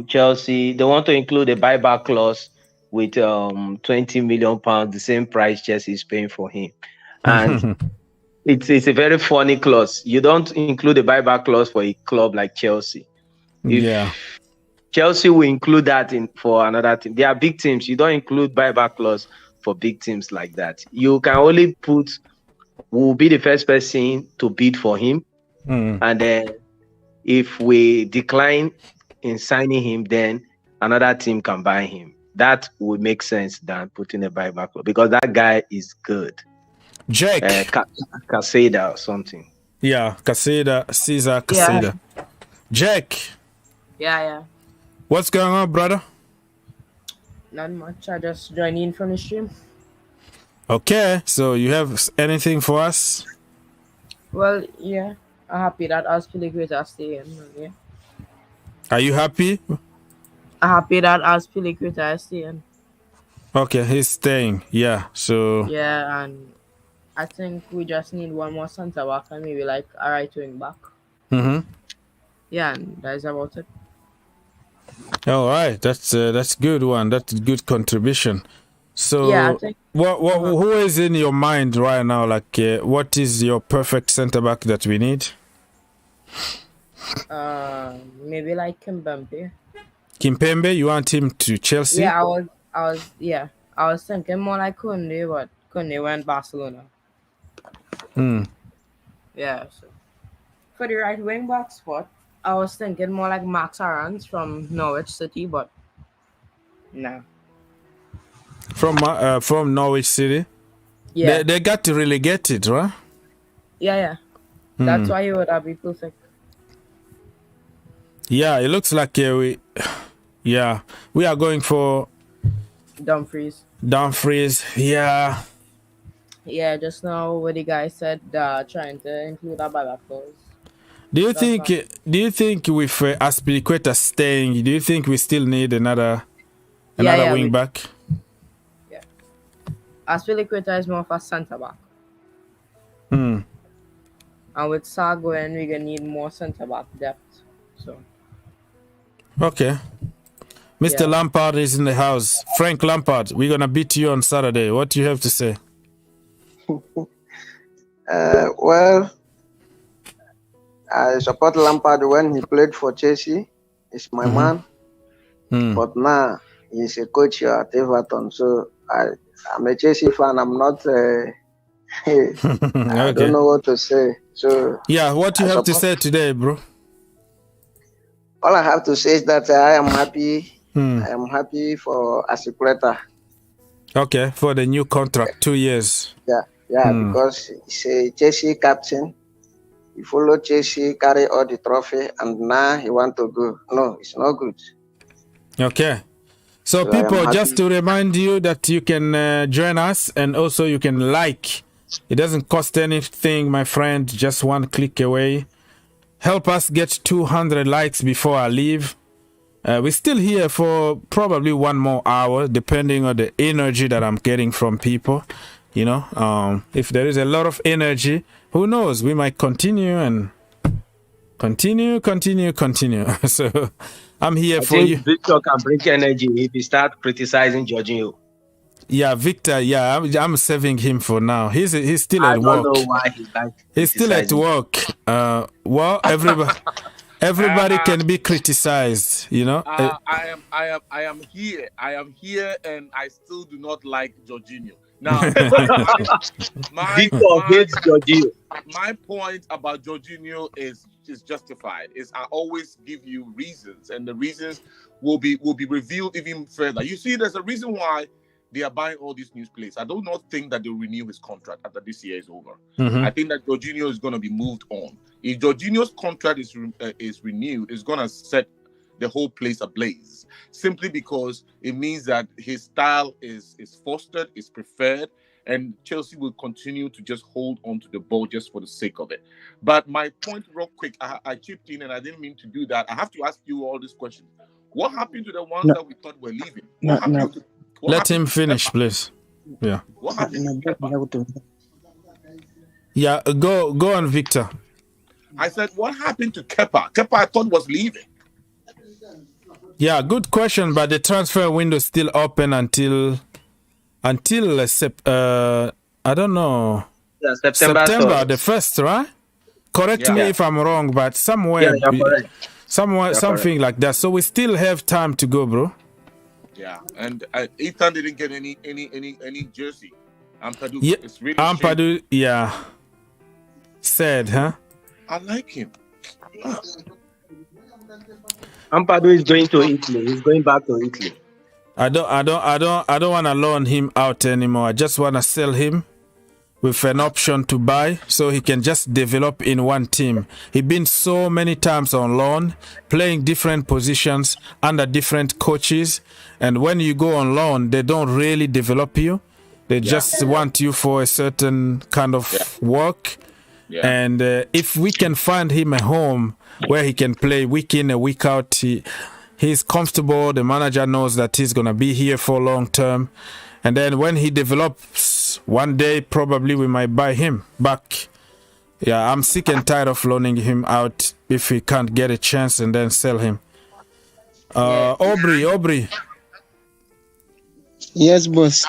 Chelsea. They want to include a buyback clause with 20 million pounds, the same price Chelsea is paying for him, and it's a very funny clause. You don't include a buyback clause for a club like Chelsea. Chelsea will include that for another team. They are big teams. You don't include buyback clause for big teams like that. You can only put who will be the first person to bid for him. And then if we decline in signing him, then another team can buy him. That would make sense than putting a buyback clause because that guy is good. Jake. Caseda or something. Yeah, Cesar Caseda. Yeah. Jake. Yeah. What's going on, brother? Not much. I just joined in from the stream. Okay, so you have anything for us? Well, yeah. I'm happy that Azpilicueta staying. Yeah. Are you happy? I'm happy that Azpilicueta is staying. Okay, he's staying. Yeah, so... Yeah, and I think we just need one more centre back and maybe like a right wing back. Yeah, and that's about it. All right, that's good one. That's a good contribution. So, yeah, I think, who is in your mind right now? Like, what is your perfect centre back that we need? Maybe like Kimpembe. Kimpembe, you want him to Chelsea? Yeah, I was thinking more like Kunde, but Kunde went Barcelona. Yeah, so for the right wing back spot, I was thinking more like Max Arons from Norwich City, but no. From Norwich City? Yeah. They got to relegated, right? Yeah. That's why he would have been perfect. Yeah, it looks like we are going for Dumfries. Yeah. Yeah, just now what the guy said, trying to include a buyback clause. Do you think with Azpilicueta staying, do you think we still need another wing back? Yeah. Azpilicueta is more of a centre back. And with Saga, we're gonna need more centre back depth. So. Okay. Mr. Lampard is in the house. Frank Lampard, we're gonna beat you on Saturday. What do you have to say? Well, I support Lampard when he played for Chelsea. He's my man. But now he's a coach here at Everton. So I'm a Chelsea fan. I'm not. I don't know what to say. So yeah, what do you have to say today, bro? All I have to say is that I am happy. I am happy for Azpilicueta. Okay, for the new contract, 2 years. Yeah, because he's a Chelsea captain. He followed Chelsea, carry all the trophy, and now he want to go. No, it's not good. Okay. So people, just to remind you that you can join us, and also you can like. It doesn't cost anything, my friend. Just one click away. Help us get 200 likes before I leave. We're still here for probably 1 more hour, depending on the energy that I'm getting from people. You know, if there is a lot of energy, who knows? We might continue and continue. So I'm here for you. Victor can bring energy if you start criticizing Jorginho. Yeah, Victor. Yeah, I'm saving him for now. He's still at work. I don't know why he's still at work. Well, everybody can be criticized. You know. I am here. I am here, and I still do not like Jorginho. Now, Victor hates Jorginho. My point about Jorginho is justified. I always give you reasons, and the reasons will be revealed even further. You see, there's a reason why they are buying all these new players. I do not think that they'll renew his contract after this year is over. I think that Jorginho is going to be moved on. If Jorginho's contract is renewed, it's going to set the whole place ablaze, simply because it means that his style is fostered, is preferred, and Chelsea will continue to just hold on to the ball just for the sake of it. But my point, real quick, I chipped in and I didn't mean to do that. I have to ask you all these questions. What happened to the ones that we thought were leaving? Let him finish, please. Yeah. What happened? Yeah, go on, Victor. I said, what happened to Kepa? Kepa, I thought, was leaving. Yeah, good question, but the transfer window is still open until I don't know. Yeah, September the 1st, right? Correct me if I'm wrong, but somewhere, something like that. So we still have time to go, bro. Yeah, and Ethan didn't get any jersey. Ampadu, yeah, it's really Ampadu, yeah. Sad, huh? I like him. Ampadu is going to Italy. He's going back to Italy. I don't want to loan him out anymore. I just want to sell him with an option to buy, so he can just develop in one team. He's been so many times on loan, playing different positions under different coaches, and when you go on loan, they don't really develop you. They just want you for a certain kind of work. Yeah. And if we can find him a home where he can play week in and week out, he's comfortable. The manager knows that he's going to be here for long term. And then when he develops, one day probably we might buy him back. Yeah, I'm sick and tired of loaning him out if we can't get a chance and then sell him. Aubrey. Yes, boss.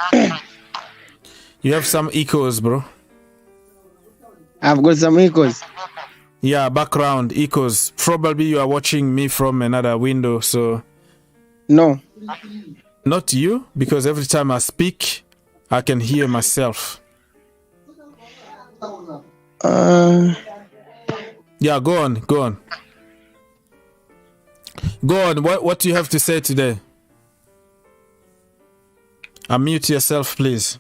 You have some echoes, bro. I've got some echoes. Yeah, background echoes. Probably you are watching me from another window, so... No. Not you, because every time I speak, I can hear myself. Yeah, go on. Go on. What do you have to say today? Unmute yourself, please.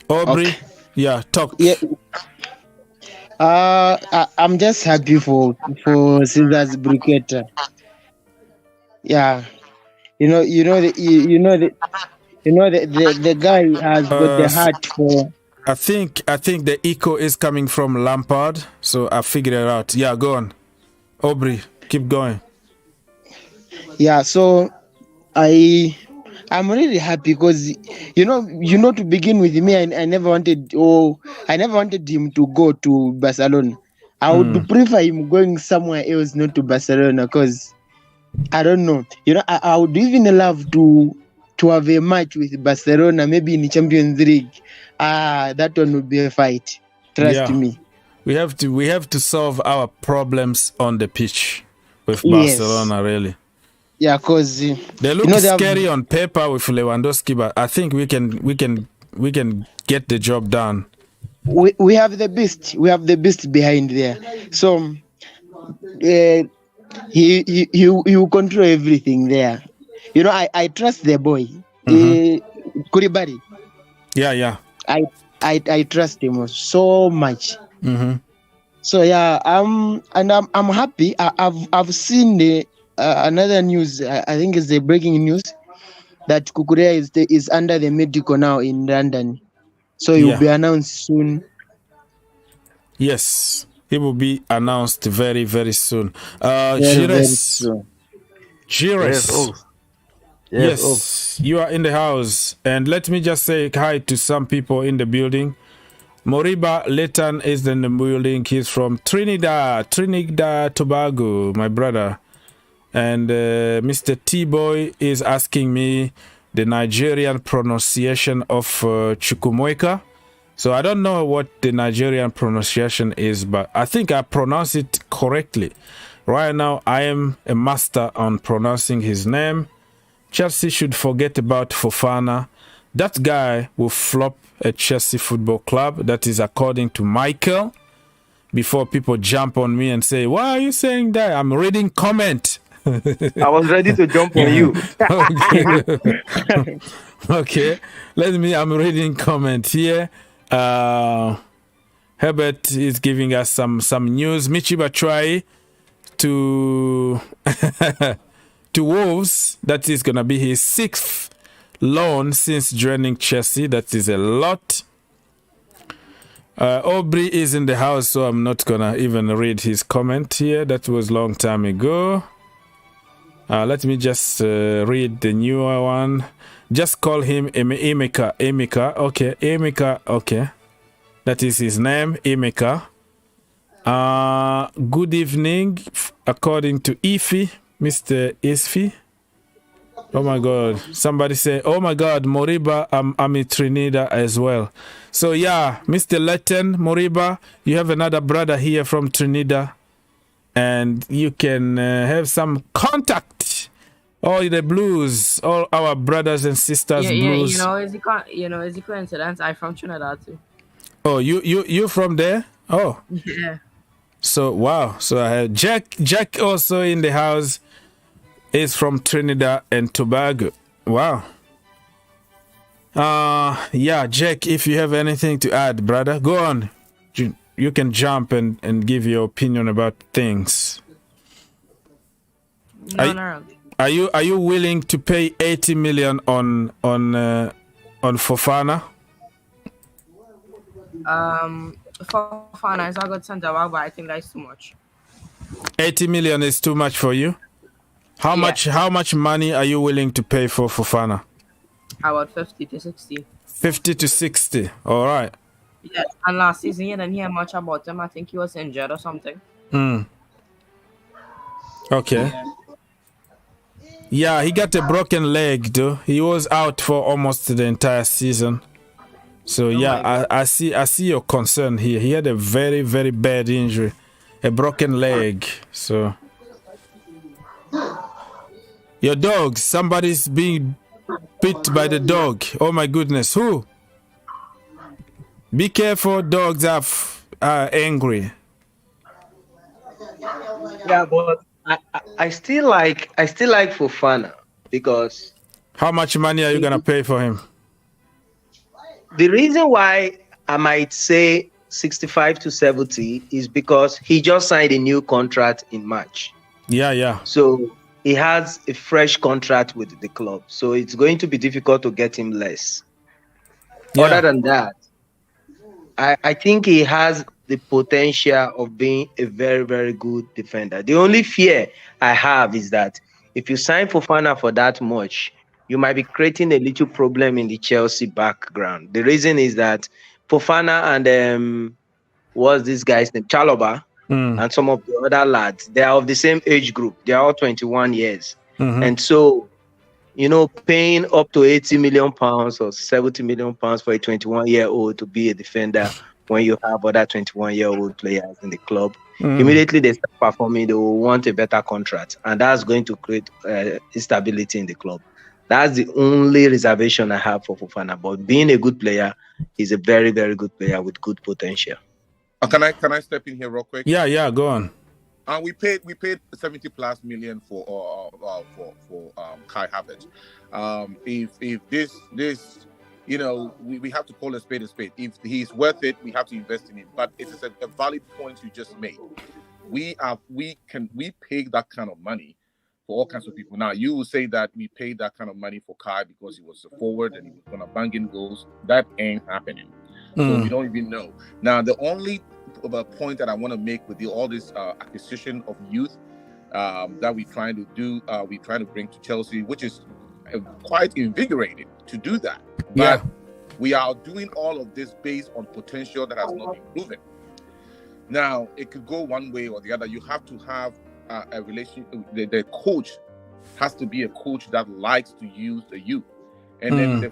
Aubrey, okay. Yeah, talk. Yeah. I'm just happy for Cesar's Azpilicueta. Yeah. The guy has got the heart for. I think the echo is coming from Lampard, so I figured it out. Yeah, go on, Aubrey, keep going. Yeah, so I'm really happy because to begin with me, I never wanted him to go to Barcelona. I would prefer him going somewhere else, not to Barcelona, because I don't know. I would even love to have a match with Barcelona, maybe in the Champions League. That one would be a fight. Trust me. We have to solve our problems on the pitch with Barcelona, really. Yeah, because they look scary on paper with Lewandowski, but I think we can get the job done. We have the beast. We have the beast behind there. So he will control everything there. I trust the boy. Kuribari. Yeah. I trust him so much. So yeah, I'm happy. I've seen another news. I think it's the breaking news that Cucurella is under the medical now in London. So he will be announced soon. Yes, he will be announced very, very soon. Terrace. Yes, you are in the house. And let me just say hi to some people in the building. Moriba Letan is in the building. He's from Trinidad Tobago, my brother. And Mr. T-Boy is asking me, the Nigerian pronunciation of Chukwuemeka. So I don't know what the Nigerian pronunciation is, but I think I pronounce it correctly. Right now, I am a master on pronouncing his name. Chelsea should forget about Fofana. That guy will flop at Chelsea Football Club. That is according to Michael. Before people jump on me and say, why are you saying that? I'm reading comment. I was ready to jump on you. Okay. Okay. I'm reading comment here. Herbert is giving us some news. Michiba Batshuayi to to Wolves. That is gonna be his 6th loan since joining Chelsea. That is a lot. Aubrey is in the house, so I'm not gonna even read his comment here. That was a long time ago. Let me just read the newer one. Just call him Emeka. Okay, Emeka. Okay, that is his name, Emeka. Good evening, according to Ify, Mr. Isfi. Oh my God! Somebody say, "Oh my God, Moriba, I'm in Trinidad as well." So yeah, Mr. Letton Moriba, you have another brother here from Trinidad, and you can have some contact. All the blues, all our brothers and sisters blues. Is it coincidence? I'm from Trinidad too. Oh, you from there? Oh, yeah. So wow. So I have Jack also in the house. Is from Trinidad and Tobago. Wow. Yeah, Jack, if you have anything to add, brother, go on. You can jump and give your opinion about things. No. Are you willing to pay 80 million on Fofana? Fofana is a good centre back, but I think that's too much. 80 million is too much for you? How much money are you willing to pay for Fofana? About 50 to 60. 50 to 60. All right. Yeah, and last season you didn't hear much about him. I think he was injured or something. Okay. Yeah, he got a broken leg, though. He was out for almost the entire season. So I see your concern here. He had a very, very bad injury, a broken leg. So your dog, somebody's being bit by the dog. Oh my goodness, who? Be careful, dogs are angry. Yeah, but I still like Fofana because. How much money are you gonna pay for him? The reason why I might say 65 to 70 is because he just signed a new contract in March. Yeah. So he has a fresh contract with the club. So it's going to be difficult to get him less. Yeah. Other than that, I think he has the potential of being a very, very good defender. The only fear I have is that if you sign Fofana for that much, you might be creating a little problem in the Chelsea background. The reason is that Fofana and what's this guy's name? Chalobah and some of the other lads, they are of the same age group. They are all 21 years. And so, paying up to 80 million pounds or 70 million pounds for a 21-year-old to be a defender when you have other 21-year-old players in the club, immediately they start performing, they will want a better contract. And that's going to create instability in the club. That's the only reservation I have for Fofana. But being a good player, he's a very, very good player with good potential. Can I step in here real quick? Yeah, go on. We paid 70+ million for Kai Havertz. If this we have to call a spade a spade. If he's worth it, we have to invest in him. But it is a valid point you just made. We pay that kind of money for all kinds of people. Now you will say that we paid that kind of money for Kai because he was a forward and he was gonna bang in goals. That ain't happening. So we don't even know. Now the only point that I want to make with all this acquisition of youth that we're trying to do, we're trying to bring to Chelsea, which is quite invigorating to do that. But we are doing all of this based on potential that has not been proven. Now, it could go one way or the other. You have to have a relationship. The coach has to be a coach that likes to use the youth. And then the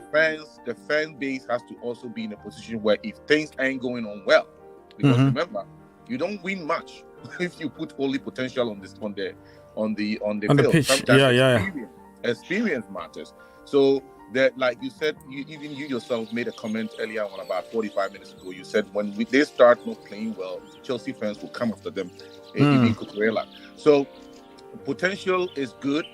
fan base has to also be in a position where if things ain't going on well, because remember, you don't win much if you put only potential on the field. Pitch. Sometimes experience matters. So that, like you said, even you yourself made a comment earlier on about 45 minutes ago. You said when they start not playing well, Chelsea fans will come after them, even Cucurella. So potential is good,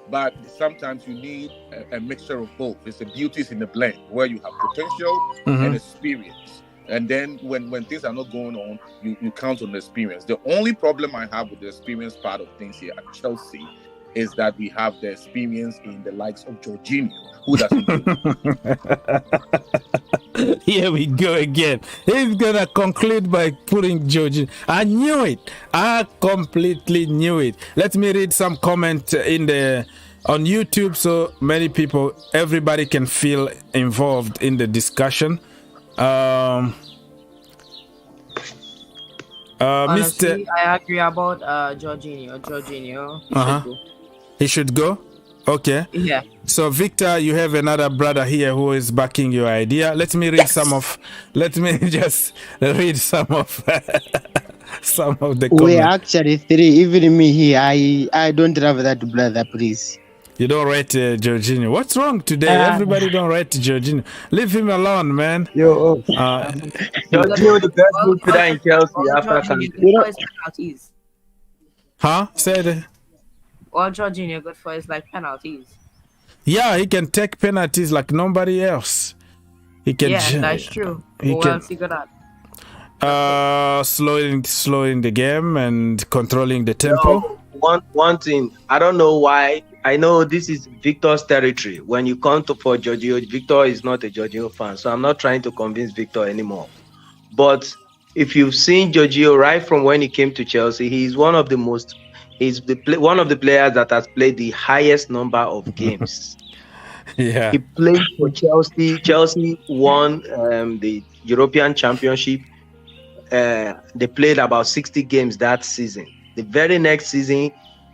but sometimes you need a mixture of both. It's the beauties in the blend where you have potential and experience. And then when things are not going on, you count on the experience. The only problem I have with the experience part of things here at Chelsea is that we have the experience in the likes of Jorginho, who doesn't do it. Here we go again. He's gonna conclude by putting Jorginho. I knew it. I completely knew it. Let me read some comment on YouTube, so many people, everybody can feel involved in the discussion. Honestly, I agree about Jorginho. He should go. Okay. Yeah. So Victor, you have another brother here who is backing your idea. Let me read some of the comments. We are actually three. Even me here, I don't have that brother, please. You don't rate Jorginho. What's wrong today? Everybody don't rate Jorginho. Leave him alone, man. Jorginho, the best midfielder in Chelsea after penalties. Huh? Say it. All Jorginho good for is like penalties. Yeah, he can take penalties like nobody else. He can. Yeah, that's true. Who else he good at? Slowing the game and controlling the tempo. One thing, I don't know why. I know this is Victor's territory. When you come for Jorginho, Victor is not a Jorginho fan, so I'm not trying to convince Victor anymore. But if you've seen Jorginho right from when he came to Chelsea, he's one of the players that has played the highest number of games. Yeah, he played for Chelsea. Chelsea won the European Championship. They played about 60 games that season. The very next season,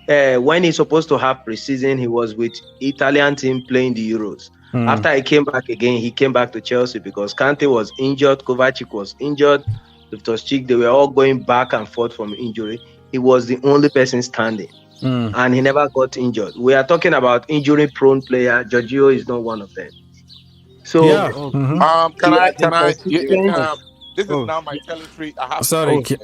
when he's supposed to have preseason, he was with Italian team playing the Euros. After he came back again, he came back to Chelsea because Kante was injured, Kovacic was injured, Loftus-Cheek, they were all going back and forth from injury. He was the only person standing, and he never got injured. We are talking about injury-prone player. Jorginho is not one of them. So, yeah. This is now my territory. Sorry. Can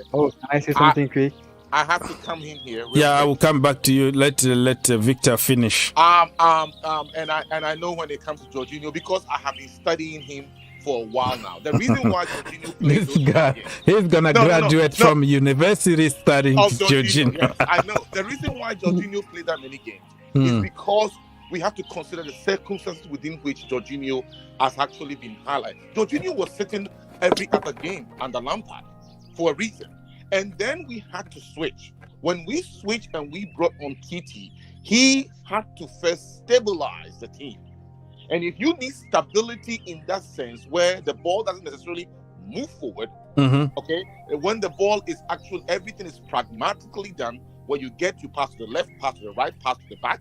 I say something quick? I have to come in here. I will come back to you. Let Victor finish. And I know when it comes to Jorginho because I have been studying him for a while now. The reason why Jorginho plays this guy, he's gonna graduate from university studying Jorginho. Yes, I know. The reason why Jorginho played that many games is because we have to consider the circumstances within which Jorginho has actually been highlighted. Jorginho was sitting every other game under Lampard for a reason. And then we had to switch. When we switched and we brought on TT, he had to first stabilize the team. And if you need stability in that sense, where the ball doesn't necessarily move forward, okay, when the ball is actually, everything is pragmatically done, where you pass to the left, pass to the right, pass to the back,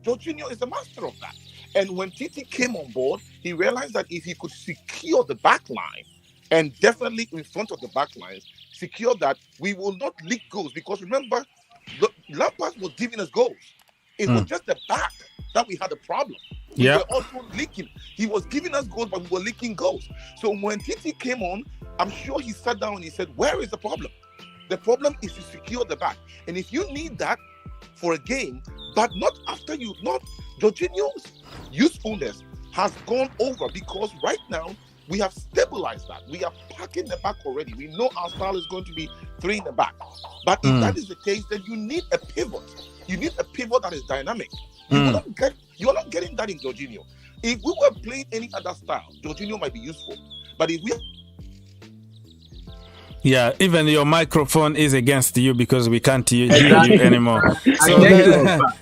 Jorginho is the master of that. And when TT came on board, he realized that if he could secure the back line, and definitely in front of the back lines, secure that, we will not leak goals. Because remember, Lampard was giving us goals. It was just the back that we had a problem. We were also leaking. He was giving us goals, but we were leaking goals. So when TT came on, I'm sure he sat down and he said, where is the problem? The problem is to secure the back. And if you need that for a game, but not after Jorginho's usefulness has gone over, because right now, we have stabilized that. We are packing the back already. We know our style is going to be 3 in the back. But if that is the case, then you need a pivot. You need a pivot that is dynamic. You're not getting that in Jorginho. If we were playing any other style, Jorginho might be useful. But if we... Yeah, even your microphone is against you because we can't hear you anymore. So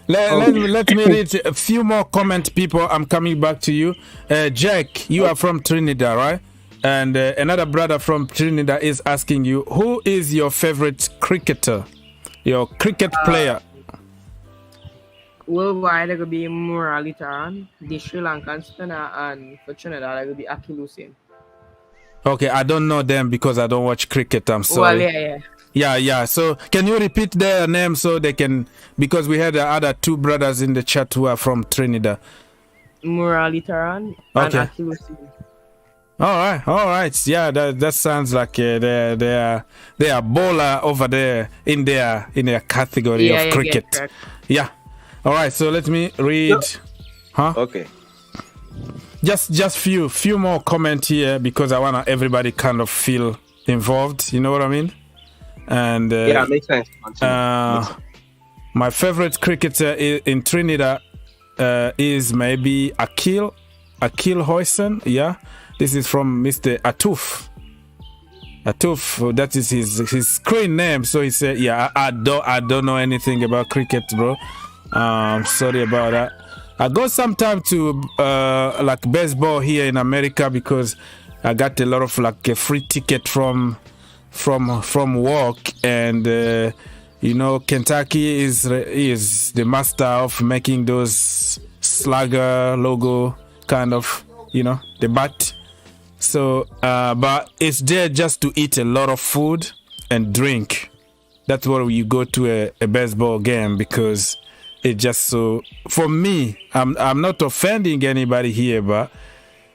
let me read a few more comment, people. I'm coming back to you. Jack, you are from Trinidad, right? And another brother from Trinidad is asking you, who is your favorite cricketer? Your cricket player? Worldwide, it could be Muralitaran, the Sri Lankan spinner, and for Trinidad, it could be Akilusin. Okay, I don't know them because I don't watch cricket. I'm sorry. Well, yeah. Yeah. So can you repeat their names so they can, because we had the other two brothers in the chat who are from Trinidad. Muralitaran and Akilusin. All right. Yeah, that sounds like they are bowler over there in their category of cricket. Yeah. All right. So let me read. Okay. Just few more comment here because I want everybody kind of feel involved. You know what I mean? And yeah, makes sense. My favorite cricketer in Trinidad is maybe Akil Hoyson. Yeah. This is from Mr. Atuf. That is his screen name. So he said, "Yeah, I don't know anything about cricket, bro. Sorry about that. I go sometime to like baseball here in America because I got a lot of like a free ticket from work, and you know, Kentucky is the master of making those slugger logo kind of, you know, the bat." So, but it's there just to eat a lot of food and drink. That's where you go to a baseball game because it just so, for me, I'm not offending anybody here, but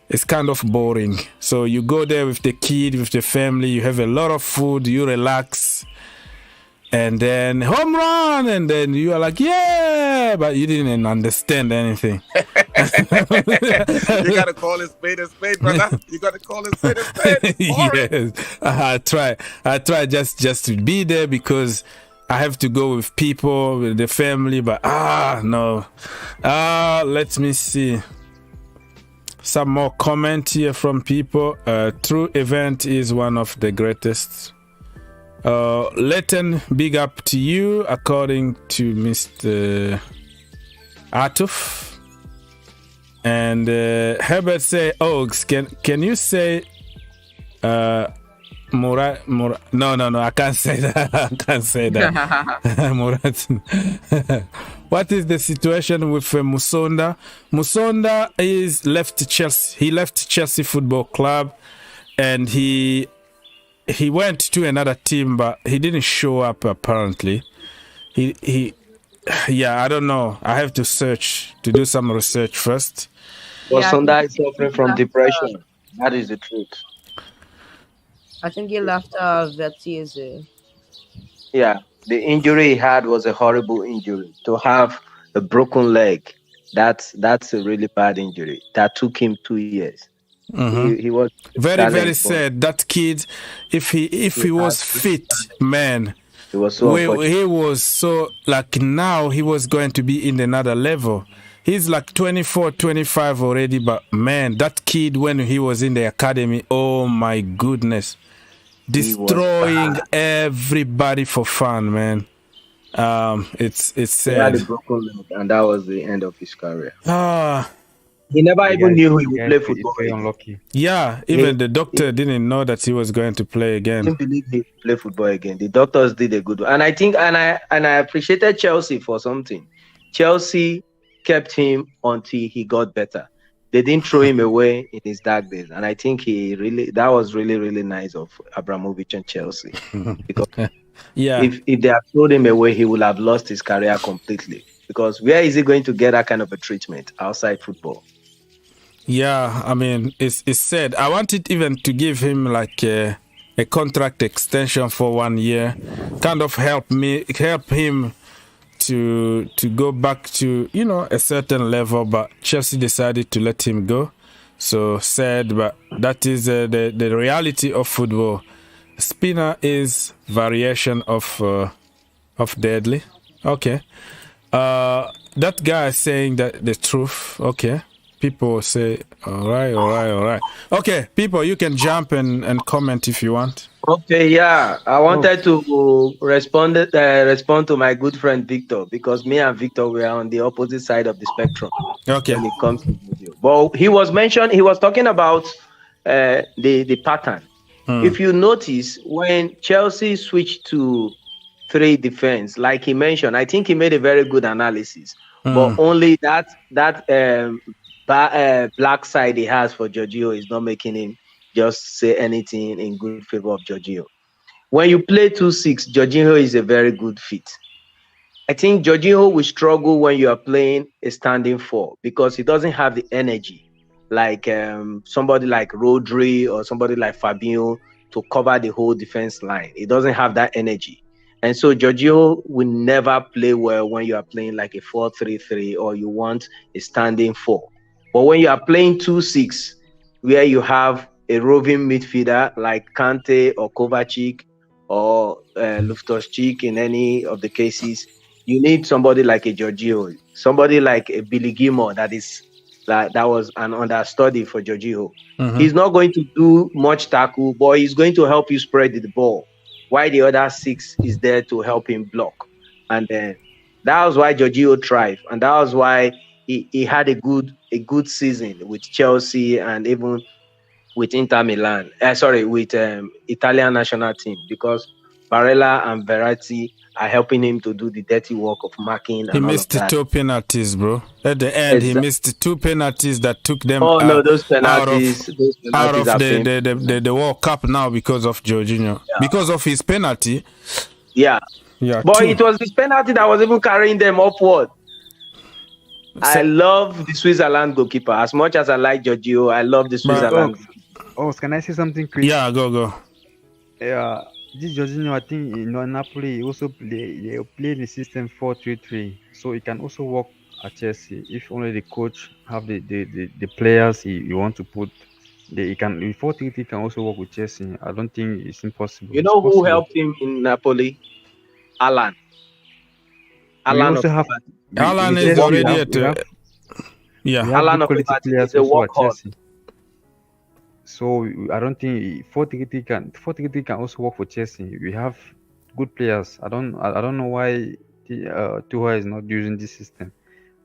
it's kind of boring. So you go there with the kid, with the family, you have a lot of food, you relax, and then home run, and then you are like, yeah, but you didn't understand anything. You gotta call it spade a spade, brother. You gotta call it spade a spade. Yes, I try just to be there because I have to go with people, with the family, but no. Let me see. Some more comment here from people. True event is one of the greatest. Leighton, big up to you, according to Mr. Atuf. And Herbert say, Oaks, can you say Murat? No, I can't say that. I can't say that. Murat. What is the situation with Musonda? Musonda is left Chelsea. He left Chelsea Football Club, and he went to another team, but he didn't show up apparently. Yeah, I don't know. I have to do some research first. Musonda is suffering from depression. That is the truth. I think he left Vetsi. Yeah, the injury he had was a horrible injury. To have a broken leg, that's a really bad injury. That took him 2 years. Mm-hmm. He was very sad. That kid, if he was fit, man, he was so he was so like, now he was going to be in another level. He's like 24, 25 already, but man, that kid when he was in the academy, oh my goodness, destroying everybody for fun, man. It's sad. He had a broken leg, and that was the end of his career. He never even knew he would play football. Very unlucky. Yeah, even the doctor didn't know that he was going to play again. Didn't believe he would play football again. The doctors did a good one, and I think, and I appreciated Chelsea for something. Chelsea kept him until he got better. They didn't throw him away in his dark days, and I think that was really nice of Abramovic and Chelsea. Because yeah, if they had thrown him away, he would have lost his career completely. Because where is he going to get that kind of a treatment outside football? Yeah, I mean, it's sad. I wanted even to give him like a contract extension for 1 year, kind of help him to go back to, you know, a certain level, but Chelsea decided to let him go. So sad, but that is the reality of football. Spinner is variation of deadly. Okay. That guy is saying that the truth. Okay. People say, all right. Okay, people, you can jump and comment if you want. Okay, yeah. I wanted to respond to my good friend Victor, because me and Victor were on the opposite side of the spectrum. Okay. When it comes to video. But he was talking about the pattern. If you notice, when Chelsea switched to 3 defense, like he mentioned, I think he made a very good analysis. but only that black side he has for Jorginho is not making him just say anything in good favor of Jorginho. When you play 2-6, Jorginho is a very good fit. I think Jorginho will struggle when you are playing a standing 4 because he doesn't have the energy like somebody like Rodri or somebody like Fabinho to cover the whole defense line. He doesn't have that energy. And so Jorginho will never play well when you are playing like a 4-3-3 or you want a standing 4. But when you are playing 2-6, where you have a roving midfielder like Kante or Kovacic or Loftus-Cheek in any of the cases, you need somebody like a Jorginho, somebody like a Billy Gilmore that was an understudy for Jorginho. He's not going to do much tackle, but he's going to help you spread the ball, while the other 6 is there to help him block. And then that was why Jorginho thrived, and that was why he had a good season with Chelsea and even with Inter Milan. With Italian national team, because Barella and Verratti are helping him to do the dirty work of marking. He missed 2 penalties, bro. At the end, he missed 2 penalties that took them those penalties out of the World Cup now because of Jorginho. Yeah. Because of his penalty. Yeah. But it was his penalty that was even carrying them upward. I love the Switzerland goalkeeper. As much as I like Jorginho, I love the Switzerland goalkeeper. Can I say something quick? Yeah, go. Yeah. This Jorginho, I think in Napoli also play the system 4-3-3, so it can also work at Chelsea if only the coach have the players he want to put. The 4-3-3 can also work with Chelsea. I don't think it's impossible. You know who helped him in Napoli? Alan. Alan is already at Alan of is a workhorse. So I don't think 4-3-3 can also work for Chelsea. We have good players. I don't know why Tuchel is not using this system.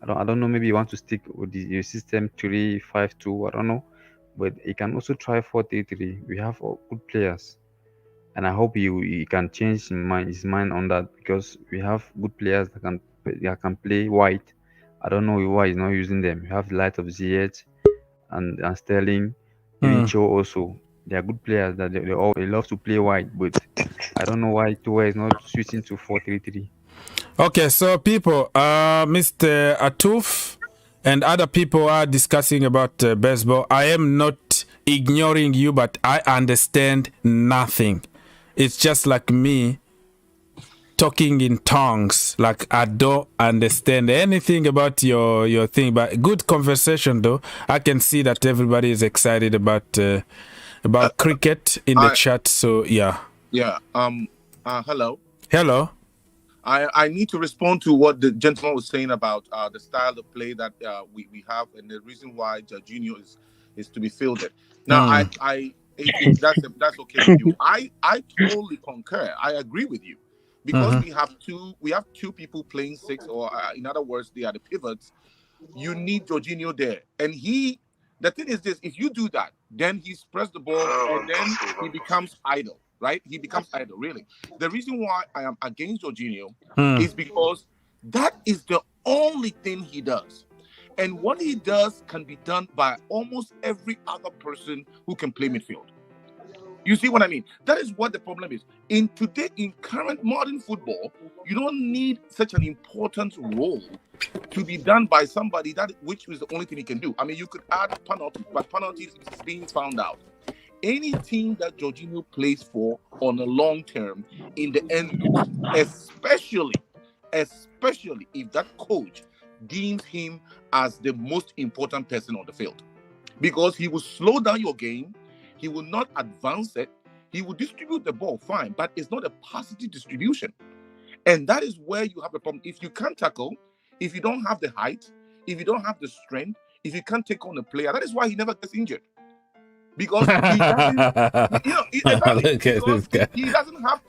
I don't know. Maybe you want to stick with the system 3-5-2. I don't know, but he can also try 4-3-3. We have good players, and I hope he can change his mind on that, because we have good players that can play wide. I don't know why he's not using them. We have the light of Ziyech and Sterling. Cho also, they are good players that they love to play wide, but I don't know why Tuchel is not switching to 4-3-3. Okay, so people, Mr. Atuf and other people are discussing about baseball. I am not ignoring you, but I understand nothing. It's just like me talking in tongues, like I don't understand anything about your thing. But good conversation though. I can see that everybody is excited about cricket in the chat. So yeah. Hello. I need to respond to what the gentleman was saying about the style of play that we have, and the reason why Jorginho is to be fielded. Now if that's okay with you. I totally concur. I agree with you. Because we have two people playing 6, or in other words, they are the pivots. You need Jorginho there, and the thing is this: if you do that, then he spreads the ball, and then he becomes idle, right? He becomes idle. Really, the reason why I am against Jorginho is because that is the only thing he does, and what he does can be done by almost every other person who can play midfield. You see what I mean? That is what the problem is. In current modern football, you don't need such an important role to be done by somebody which is the only thing he can do. I mean, you could add penalties, but penalties is being found out. Any team that Jorginho plays for on a long term, in the end, especially if that coach deems him as the most important person on the field, because he will slow down your game. He will not advance it. He will distribute the ball, fine, but it's not a positive distribution. And that is where you have a problem. If you can't tackle, if you don't have the height, if you don't have the strength, if you can't take on a player, that is why he never gets injured. Because he doesn't have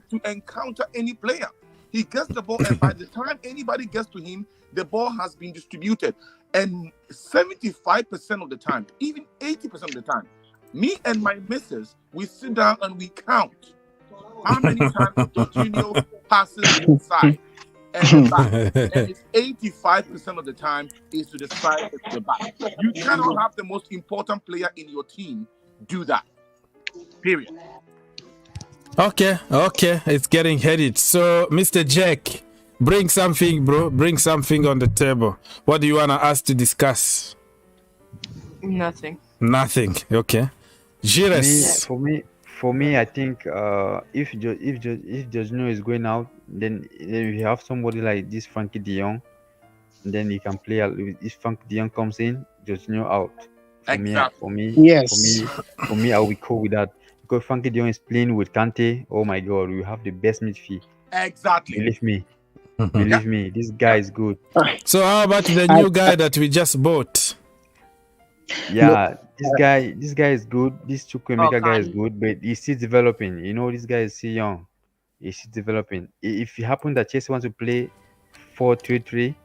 to encounter any player. He gets the ball, and by the time anybody gets to him, the ball has been distributed. And 75% of the time, even 80% of the time, me and my missus, we sit down and we count how many times Jorginho passes inside. and the back. And it's 85% of the time is to the side and to the back. You cannot have the most important player in your team do that. Period. Okay, it's getting heated. So, Mr. Jack, bring something, bro. Bring something on the table. What do you want us to discuss? Nothing. Nothing. Okay. Gires. For me, I think if Jorginho is going out, then we have somebody like this Frankie De Jong, and then he can play. If Frankie De Jong comes in, Jorginho out. For me, I will go with that. Because Frankie De Jong is playing with Kante, oh my God, we have the best midfield. Exactly. Believe me, this guy is good. So how about the new guy that we just bought? Yeah, this guy is good. This Chukwuemeka guy is good, but he's still developing. You know, this guy is still young. He's still developing. If it happens that Chelsea wants to play 4-3-3,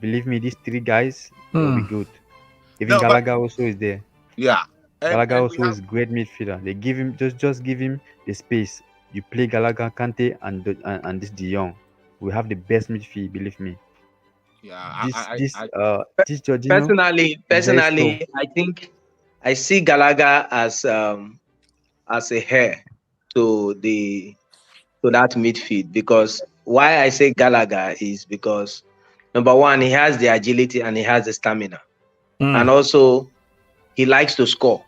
believe me, these three guys will be good. Even Gallagher also is there. Yeah. Gallagher also is great midfielder. They give him just give him the space. You play Gallagher, Kante, and this De Jong. We have the best midfield, believe me. Yeah, this Jorginho. Personally, I think I see Gallagher as a heir to that midfield, because why I say Gallagher is because number one, he has the agility and he has the stamina, and also he likes to score.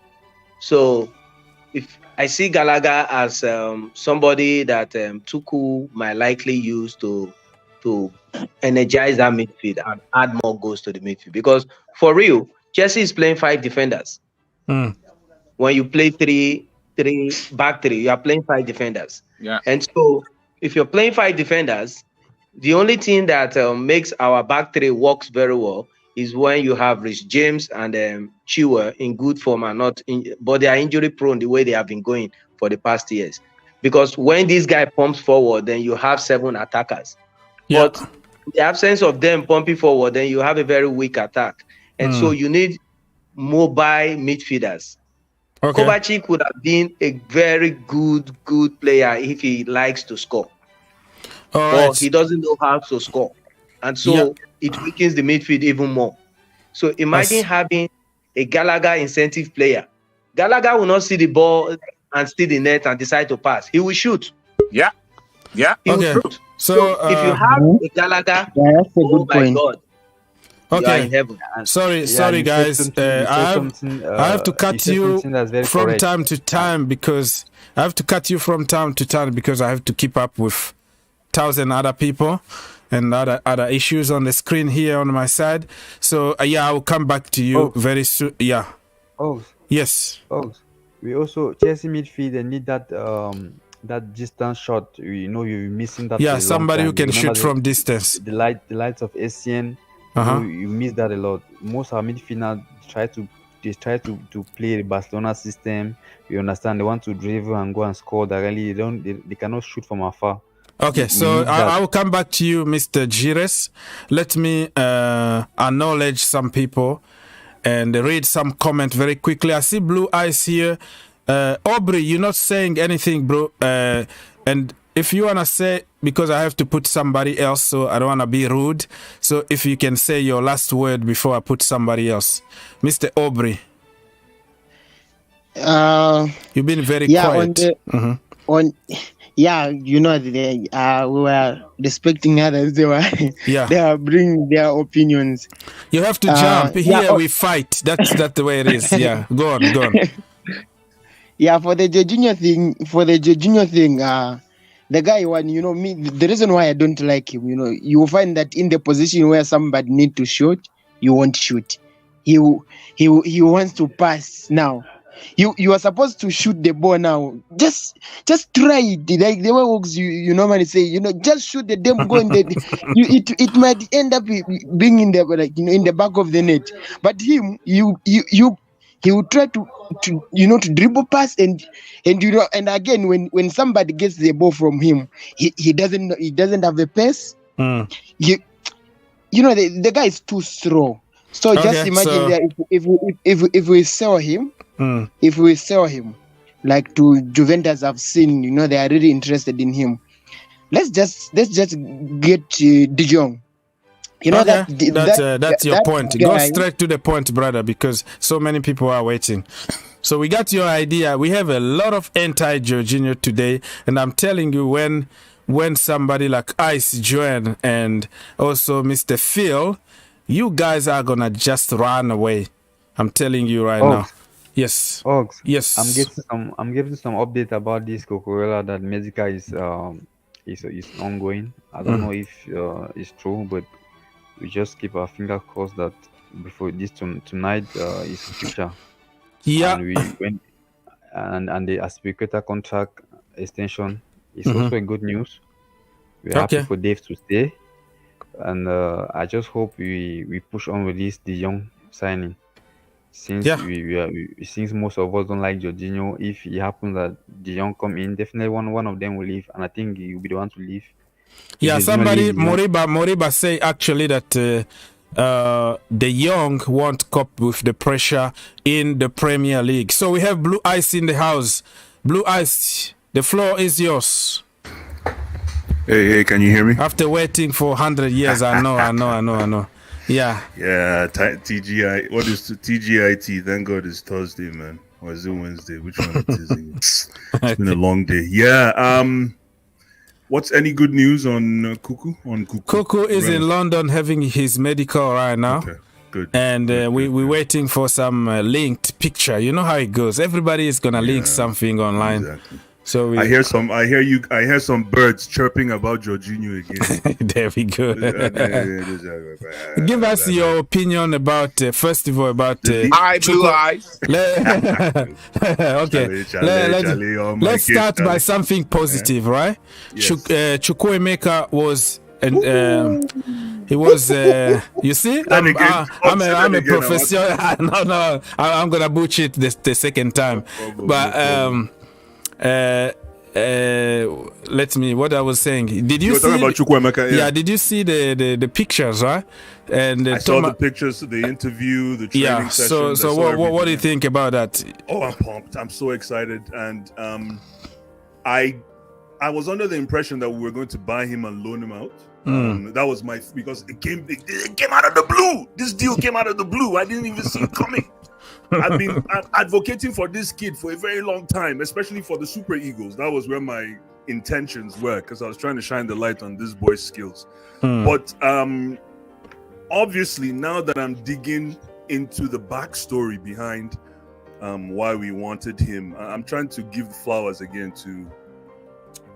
So if I see Gallagher as somebody that Tuchel might likely use to energize that midfield and add more goals to the midfield, because for real, Chelsea is playing 5 defenders. When you play back three, you are playing 5 defenders. Yeah. And so if you're playing 5 defenders, the only thing that makes our back three works very well is when you have Rich James and Chilwell in good form and but they are injury prone the way they have been going for the past years. Because when this guy pumps forward, then you have 7 attackers. Yep. But in the absence of them pumping forward, then you have a very weak attack. And so you need mobile midfielders. Okay. Kovacic would have been a very good player if he likes to score. But he doesn't know how to score. And so it weakens the midfield even more. So imagine having a Gallagher incentive player. Gallagher will not see the ball and steal the net and decide to pass. He will shoot. Yeah. Yeah. He will shoot. So if you have a Gallagher, that's a good point. God. Okay. You are in heaven. Sorry, guys. I have to cut you from time to time because I have to keep up with 1,000 other people and other issues on the screen here on my side. So I will come back to you very soon. Yeah. Yes. We also Chelsea midfield and need that distance shot. You know, you're missing that. Yeah, somebody who can shoot from distance. The lights of SCN. You miss that a lot. Most of our midfielders try to play the Barcelona system. You understand? They want to dribble and go and score. They cannot shoot from afar. Okay, so I will come back to you, Mr. Gires. Let me acknowledge some people and read some comment very quickly. I see blue eyes here. Aubrey, you're not saying anything, bro. And if you want to say, because I have to put somebody else, so I don't want to be rude. So if you can say your last word before I put somebody else. Mr. Aubrey. You've been very quiet. You know, we were respecting others. They were bringing their opinions. You have to jump. Here we fight. That's the way it is. Yeah, go on. Yeah, for the Jorginho thing, the guy, the reason why I don't like him, you will find that in the position where somebody need to shoot, you won't shoot. He wants to pass now. You are supposed to shoot the ball now. Just try it. Like the way works, you normally say, just shoot the damn goal. It might end up being in the back of the net. But him, he will try to dribble pass and again when somebody gets the ball from him, he doesn't have a pace. The guy is too slow. So just imagine that if we sell him. If we sell him, like to Juventus, I've seen, they are really interested in him. let's just get De Jong. You know, that's your point. Go straight to the point, brother, because so many people are waiting. So we got your idea. We have a lot of anti-Jorginho today, and I'm telling you, when somebody like Ice Joanne and also Mr. Phil, you guys are gonna just run away. I'm telling you right now. Yes. Ox. Yes. I'm getting some update about this Cucurella that Medica is ongoing. I don't know if it's true, but we just keep our finger crossed that before this tonight is future. Yeah. And we went and the Azpilicueta contract extension is also a good news. We're happy for Dave to stay, and I just hope we push on with this De Jong signing. Since since most of us don't like Jorginho, if it happens that De Jong come in, definitely one of them will leave, and I think he will be the one to leave. Yeah, somebody Moriba say actually that the young won't cope with the pressure in the Premier League. So we have Blue Ice in the house. Blue Ice, the floor is yours. Hey, can you hear me? After waiting for 100 years, I know. Yeah. Yeah, TGI. What is TGIT? Thank God it's Thursday, man. Or is it Wednesday? Which one it is? It's been a long day. Yeah. What's any good news on Cucu? Cucu is in London having his medical right now. Okay, good. And we're waiting for some linked picture. You know how it goes. Everybody is gonna link something online. Exactly. So I hear some birds chirping about Jorginho again. There we go. Give us your opinion about first of all about blue eyes. Okay. Let's start by something positive, right? Yes. Chukwuemeka was he was you see I'm a professional. No, I'm gonna butcher it the second time, but what I was saying. Did you see about Chukwuemeka? Yeah, did you see the pictures, right? And I saw the pictures, the interview, the training session. So what do you think about that? Oh, I'm pumped. I'm so excited. And I was under the impression that we were going to buy him and loan him out. That was because it came out of the blue. This deal came out of the blue. I didn't even see it coming. I've been advocating for this kid for a very long time, especially for the Super Eagles. That was where my intentions were, because I was trying to shine the light on this boy's skills. But obviously, now that I'm digging into the backstory behind why we wanted him, I'm trying to give flowers again to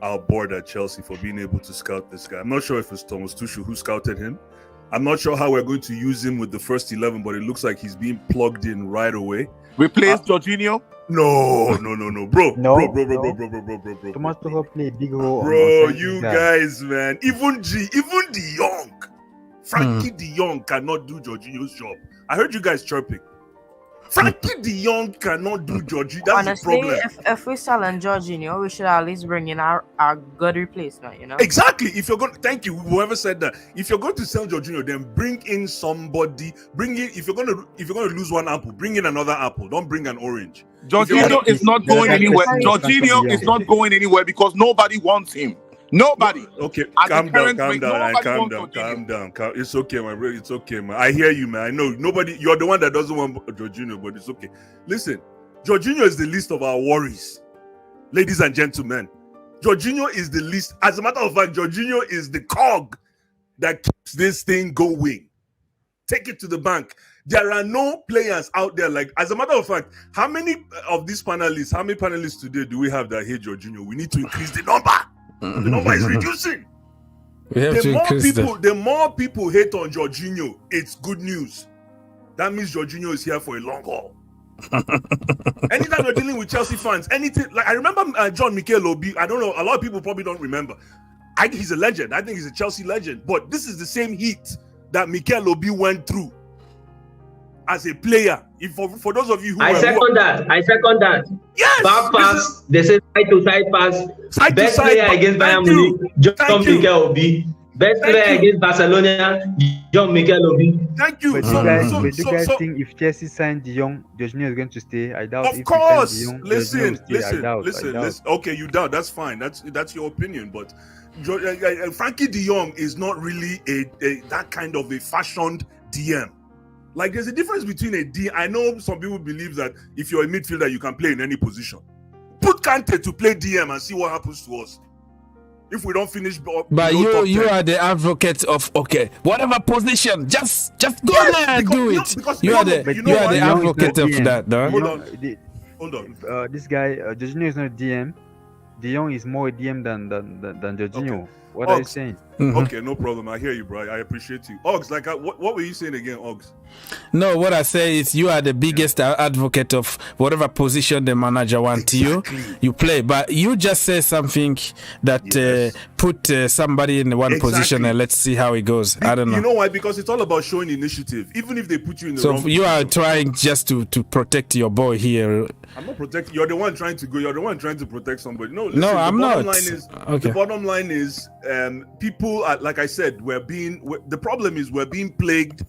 our board at Chelsea for being able to scout this guy. I'm not sure if it's Thomas Tuchel who scouted him. I'm not sure how we're going to use him with the first 11, but it looks like he's being plugged in right away. Replace Jorginho? No, bro. Thomas Tuchel play a big role. Bro, you guys, man. Even De Jong, Frankie De Jong cannot do Jorginho's job. I heard you guys chirping. Frankie De Jong cannot do Jorginho. That's honestly, the problem. If we're selling Jorginho, we should at least bring in our good replacement, you know? Exactly. If you're going, thank you, whoever said that. If you're going to sell Jorginho, then bring in somebody. If you're going to lose one apple, bring in another apple. Don't bring an orange. Jorginho is not going anywhere. Jorginho is not going anywhere because nobody wants him. Nobody. Okay, calm down. It's okay, my bro. It's okay, man. I hear you, man. I know nobody. You're the one that doesn't want Jorginho, but it's okay. Listen, Jorginho is the least of our worries, ladies and gentlemen. Jorginho is the least. As a matter of fact, Jorginho is the cog that keeps this thing going. Take it to the bank. There are no players out there like. As a matter of fact, how many panelists today do we have that hate Jorginho? We need to increase the number. The number is reducing. The more people hate on Jorginho, it's good news. That means Jorginho is here for a long haul. Anytime you're dealing with Chelsea fans, anything like I remember John Mikel Obi. I don't know, a lot of people probably don't remember. I think he's a legend. I think he's a Chelsea legend. But this is the same heat that Mikel Obi went through as a player. For those of you who I second that. Yes. Back pass. They say side to side pass. Best to player side, against Bayern Munich, John Mikel Obi. Best player against Barcelona, John Miguel Obi. Thank you. But do you guys think if Chelsea signed De Jong, Jorginho is going to stay? I doubt. Of course. De Jong, Listen. I doubt. Okay, you doubt. That's fine. That's your opinion. But Frankie De Jong is not really that kind of a fashioned DM. Like, there's a difference between a DM. I know some people believe that if you're a midfielder, you can play in any position. Put Kante to play DM and see what happens to us. If we don't finish, but you are the advocate of whatever position, just go there and do it. You are the advocate of that, though. Hold on. This guy, Jorginho is not a DM. De Jong is more a DM than Jorginho. Okay. What are you saying? Okay, no problem. I hear you, bro. I appreciate you. Ogs, like, what were you saying again, Ogs? No, what I say is you are the biggest advocate of whatever position the manager wants you play. But you just say something that put somebody in one position and let's see how it goes. I don't know. You know why? Because it's all about showing initiative. Even if they put you in the wrong position. So you are trying just to protect your boy here. I'm not protecting. You're the one trying to go. You're the one trying to protect somebody. No, listen, I'm not. The bottom line is people are, like I said, the problem is we're being plagued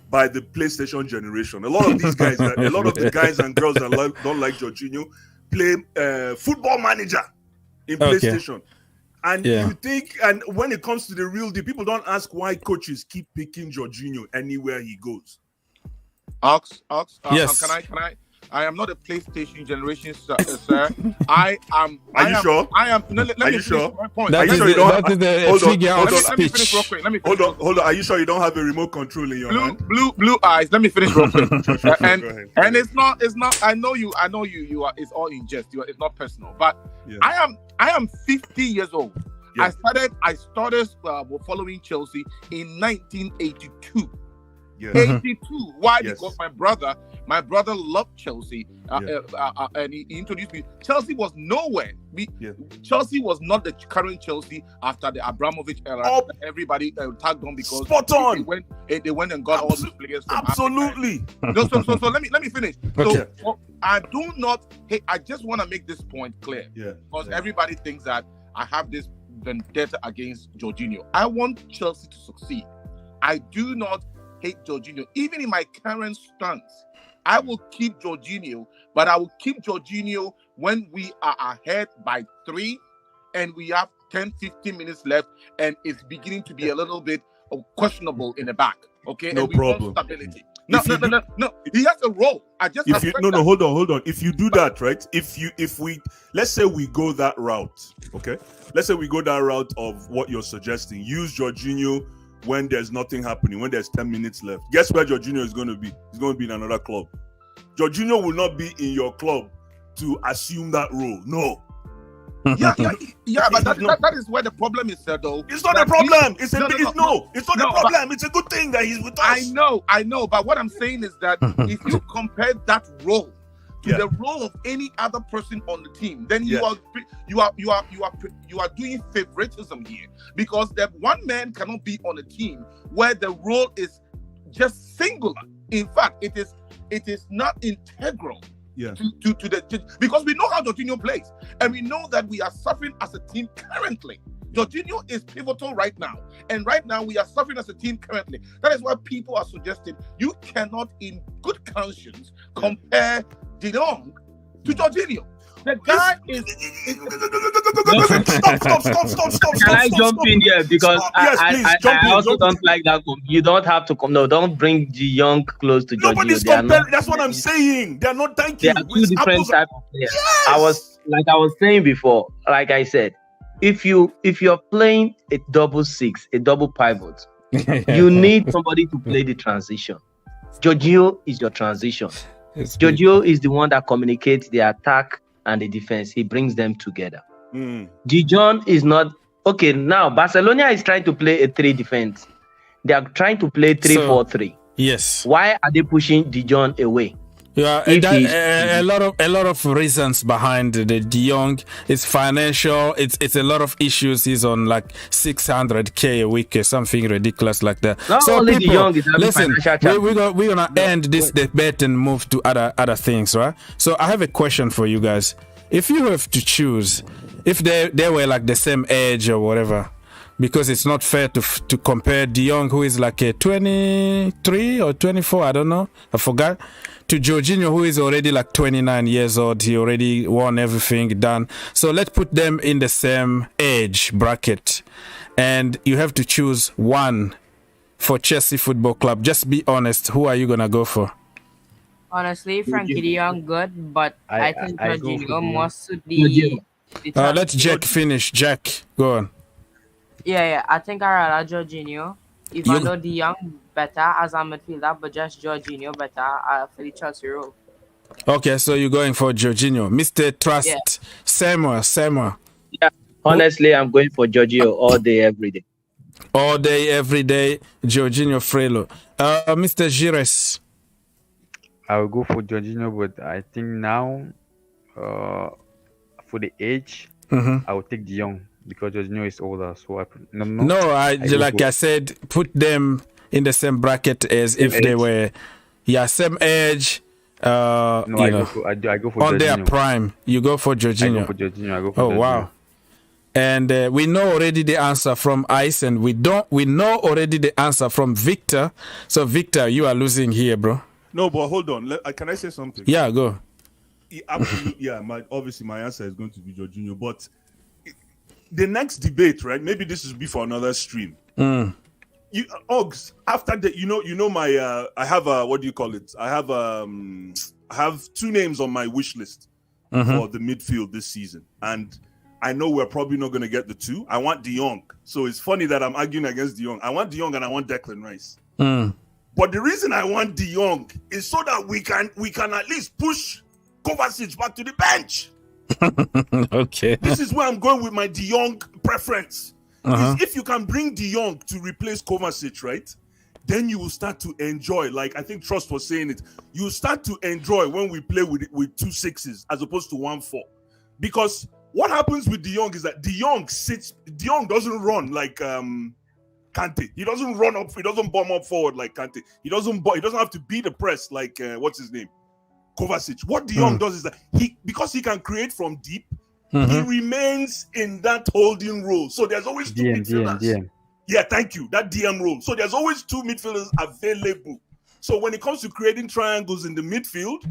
by the PlayStation generation. A lot of these guys, a lot of the guys and girls that don't like Jorginho play Football Manager in PlayStation. And you think, and when it comes to the real deal, people don't ask why coaches keep picking Jorginho anywhere he goes. Ox, yes. Can I? I am not a PlayStation generation, sir. I am. Are you sure? I am. No, let me sure? My point. That is the figure of speech. Let me finish real quick. Hold on. Are you sure you don't have a remote control in your hand? Blue eyes. Let me finish real quick. And it's not. I know you. You are. It's all in jest. It's not personal. But I am 50 years old. Yeah. I started following Chelsea in 1982. 82. Why? Because my brother loved Chelsea, and he introduced me. Chelsea was nowhere. Chelsea was not the current Chelsea after the Abramovic era. Everybody tagged on because they went and got all these players. Absolutely. So let me finish. Okay. So I do not. I just want to make this point clear. Because everybody thinks that I have this vendetta against Jorginho. I want Chelsea to succeed. I do not hate Jorginho. Even in my current stance, I will keep Jorginho, but I will keep Jorginho when we are ahead by 3 and we have 10-15 minutes left and it's beginning to be a little bit questionable in the back. Okay? No problem. Stability. No. He has a role. Hold on. If you do that, right? If we let's say we go that route, okay? Let's say we go that route of what you're suggesting. Use Jorginho when there's nothing happening, when there's 10 minutes left. Guess where Jorginho is going to be? He's going to be in another club. Jorginho will not be in your club to assume that role. No. Yeah, but that is where the problem is, though. It's not a problem. It's not a problem. It's a good thing that he's with us. I know. But what I'm saying is that if you compare that role to the role of any other person on the team, then you are doing favoritism here, because that one man cannot be on a team where the role is just singular. In fact, it is not integral to the because we know how Jorginho plays, and we know that we are suffering as a team currently. Jorginho is pivotal right now, and right now we are suffering as a team currently. That is why people are suggesting you cannot, in good conscience, compare De Jong to Jorginho. The guy is. Stop. Can I jump in here? Because I also don't like that. You don't have to come. No, don't bring De Jong close to Jorginho. Nobody's comparing. That's what I'm saying. They're not. Thank you. They are two different types of players. Yes. I was saying before. Like I said, if you're playing a double 6, a double pivot, you need somebody to play the transition. Jorginho is your transition. Jorginho is the one that communicates the attack and the defense. He brings them together. De Jong is not okay. Now Barcelona is trying to play a 3 defense. They are trying to play 3-4-3. Yes. Why are they pushing De Jong away? Yeah, a lot of reasons behind the De Jong. It's financial. It's a lot of issues. He's on like 600K a week or something ridiculous like that. Not so only people, De Jong is having financial we're gonna end this debate and move to other things, right? So I have a question for you guys. If you have to choose, if they were like the same age or whatever, because it's not fair to compare De Jong, who is like a 23 or 24, I don't know, I forgot, to Jorginho, who is already like 29 years old. He already won everything done. So let's put them in the same age bracket, and you have to choose one for Chelsea Football Club. Just be honest. Who are you gonna go for? Honestly, Frankie De Jong good, but I think Jorginho more suit the let Jack finish. Jack, go on. Yeah. I think I rather Jorginho. Even though De Jong better as a midfielder, but just Jorginho better for the Chelsea role. Okay, so you're going for Jorginho. Mr. Trust, yeah. Samuel. Yeah, honestly, I'm going for Jorginho all day, every day. All day, every day, Jorginho Frelo. Mr. Gires. I will go for Jorginho, but I think now, for the age, I will take De Jong. Because Jorginho is older, so I said, put them in the same bracket as if they were, same age. I go for on Jorginho. Their prime. You go for Jorginho. I go for Jorginho. Wow! And we know already the answer from Ice, and we know already the answer from Victor. So Victor, you are losing here, bro. No, but hold on. Can I say something? Yeah, go. Obviously my answer is going to be Jorginho, but the next debate, right? Maybe this will be for another stream. You, Oggs, after that, you know my I have a, what do you call it? I have two names on my wish list for the midfield this season, and I know we're probably not going to get the two. I want De Jong, so it's funny that I'm arguing against De Jong. I want De Jong and I want Declan Rice. But the reason I want De Jong is so that we can at least push Kovacic back to the bench. Okay. This is where I'm going with my De Jong preference. If you can bring De Jong to replace Kovacic, right, then you will start to enjoy, like I think Trust was saying it, you start to enjoy when we play with 2 6s as opposed to 1 4. Because what happens with De Jong is that De Jong doesn't run like Kante. He doesn't run up, he doesn't bomb up forward like Kante. He doesn't have to beat the press like what's his name? Kovacic. What De Jong does is that because he can create from deep, he remains in that holding role. So there's always two midfielders. DM. Yeah, thank you. That DM role. So there's always 2 midfielders available. So when it comes to creating triangles in the midfield,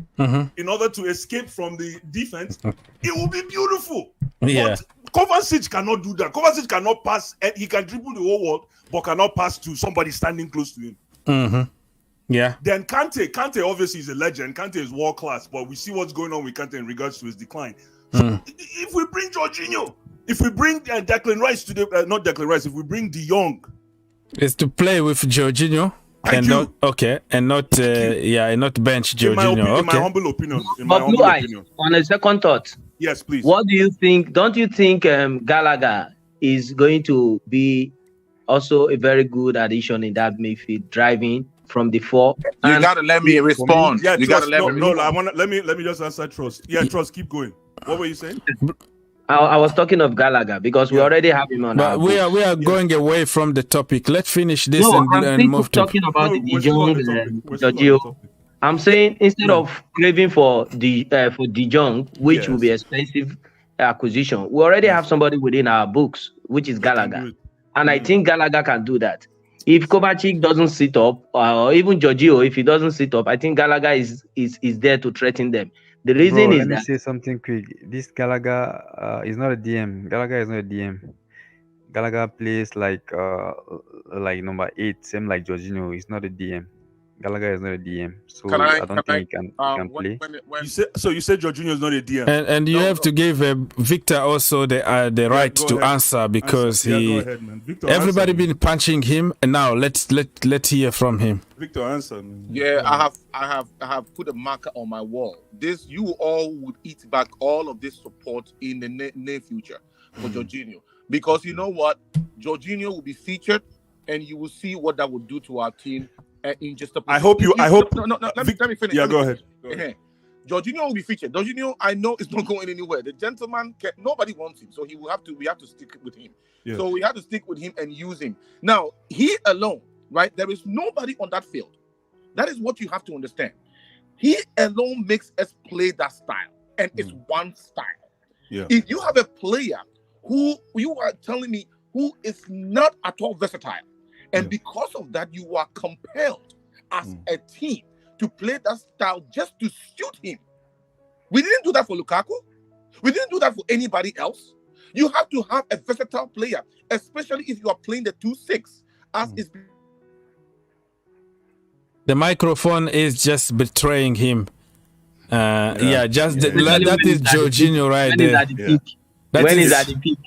in order to escape from the defense, it will be beautiful. Yeah. But Kovacic cannot do that. Kovacic cannot pass. He can dribble the whole world, but cannot pass to somebody standing close to him. Yeah. Then Kante obviously is a legend. Kante is world class, but we see what's going on with Kante in regards to his decline. So if we bring Jorginho, if we bring Declan Rice to the not Declan Rice, if we bring De Jong, is to play with Jorginho and not bench Jorginho. In my humble opinion. On a second thought. Yes, please. What do you think? Don't you think Gallagher is going to be also a very good addition in that midfield, driving from the 4? You gotta let me respond. Yeah, you Trust, gotta let me just answer Trust. Yeah, Trust, keep going. What were you saying? I was talking of Gallagher because we already have him on. But we are going away from the topic. Let's finish this and move to talking about De Jong and Jorginho. I'm saying instead of craving for De Jong, which will be expensive acquisition, we already have somebody within our books, which is Gallagher, and I think Gallagher can do that. If Kovacic doesn't sit up, or even Jorginho, if he doesn't sit up, I think Gallagher is there to threaten them. The reason is let me say something quick. This Gallagher is not a DM. Gallagher is not a DM. Gallagher plays like number 8, same like Jorginho. He's not a DM. Gallagher is not a DM, so I don't think he can play. You said Jorginho is not a DM, and you have to give Victor also the right to answer because go ahead, man. Victor, everybody been punching him, and now let's hear from him. Victor, answer. Yeah, I have put a marker on my wall. This, you all would eat back all of this support in the near future for Jorginho, because you know what, Jorginho will be featured, and you will see what that will do to our team. In just a, I hope. No, let me finish. Yeah, go ahead. Jorginho will be featured. Jorginho, I know, is not going anywhere. The gentleman, nobody wants him, so we have to stick with him. Yeah. So we have to stick with him and use him. Now, he alone, right? There is nobody on that field. That is what you have to understand. He alone makes us play that style, and it's one style. Yeah. If you have a player who you are telling me who is not at all versatile. And because of that, you are compelled as a team to play that style just to suit him. We didn't do that for Lukaku. We didn't do that for anybody else. You have to have a versatile player, especially if you are playing the 2-6. As is. The microphone is just betraying him. That is Jorginho right there. When he's at the peak.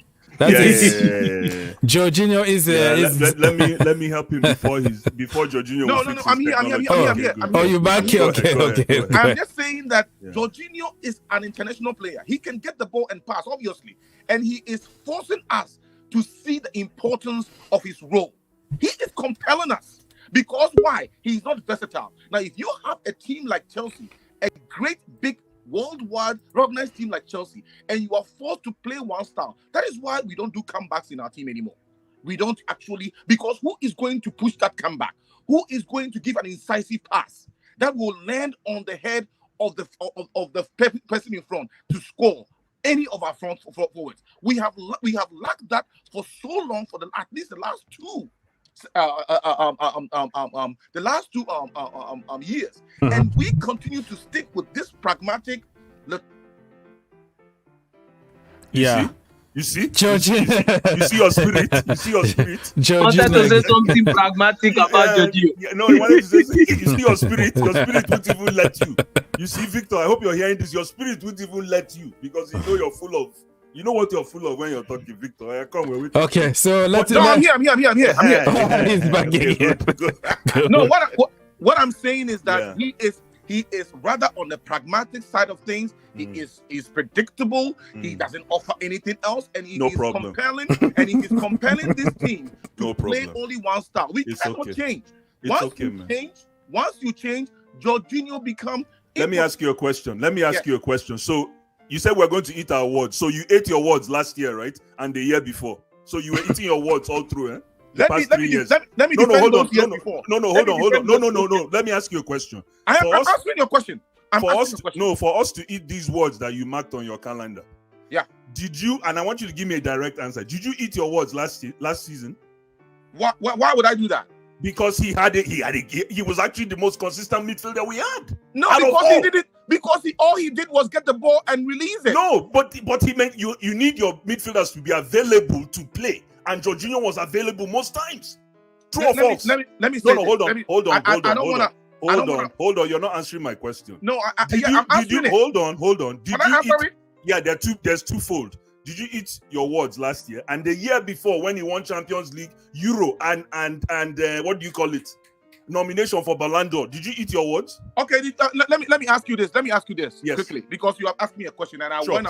Jorginho is. Let me help him before Jorginho. No. I'm here. Oh, you back here? Okay. I'm just saying that Jorginho is an international player. He can get the ball and pass, obviously, and he is forcing us to see the importance of his role. He is compelling us because why? He's not versatile. Now, if you have a team like Chelsea, a great big worldwide recognized team like Chelsea, and you are forced to play one style. That is why we don't do comebacks in our team anymore. We don't actually, because who is going to push that comeback? Who is going to give an incisive pass that will land on the head of the person in front to score any of our front forwards? We have lacked that for so long, for at least the last two. Years, and we continue to stick with this pragmatic. You see, Jorginho. You see your spirit. Jorginho wanted to say something pragmatic about Jorginho. No, he wanted to say, you see your spirit. Your spirit won't even let you. You see, Victor. I hope you're hearing this. Your spirit won't even let you because you know you're full of. You know what you're full of when you're talking, Victor. Come with me. Okay, so let's. I'm here. He's back again. No, what I'm saying is that he is rather on the pragmatic side of things. He is predictable. He doesn't offer anything else, and he is compelling. And he is compelling this team to play only one style. We cannot change. Once you change, Jorginho become. Let me ask you a question. So. You said we're going to eat our words. So you ate your words last year, right? And the year before. So you were eating your words all through, eh? Let me hold on. Let me ask you a question. I'm answering your question. For us to eat these words that you marked on your calendar. Yeah. Did you, and I want you to give me a direct answer. Did you eat your words last season? Why would I do that? Because he was actually the most consistent midfielder we had. No, because he did it. Because all he did was get the ball and release it. No, but he meant you need your midfielders to be available to play, and Jorginho was available most times. True or false? Let me say hold on. You're not answering my question. No, I'm answering it. Hold on. Can I answer it? Yeah, there's twofold. Did you eat your words last year and the year before when he won Champions League, Euro, and what do you call it? Nomination for Ballon d'Or. Did you eat your words? Okay, let me ask you this. Quickly, because you have asked me a question, and I want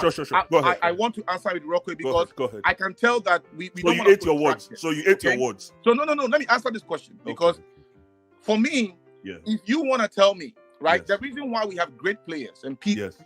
to answer it real quick because go ahead. I can tell that we so don't. You ate your words. So you ate your words. So no. Let me answer this question because for me, if you want to tell me, right, the reason why we have great players and players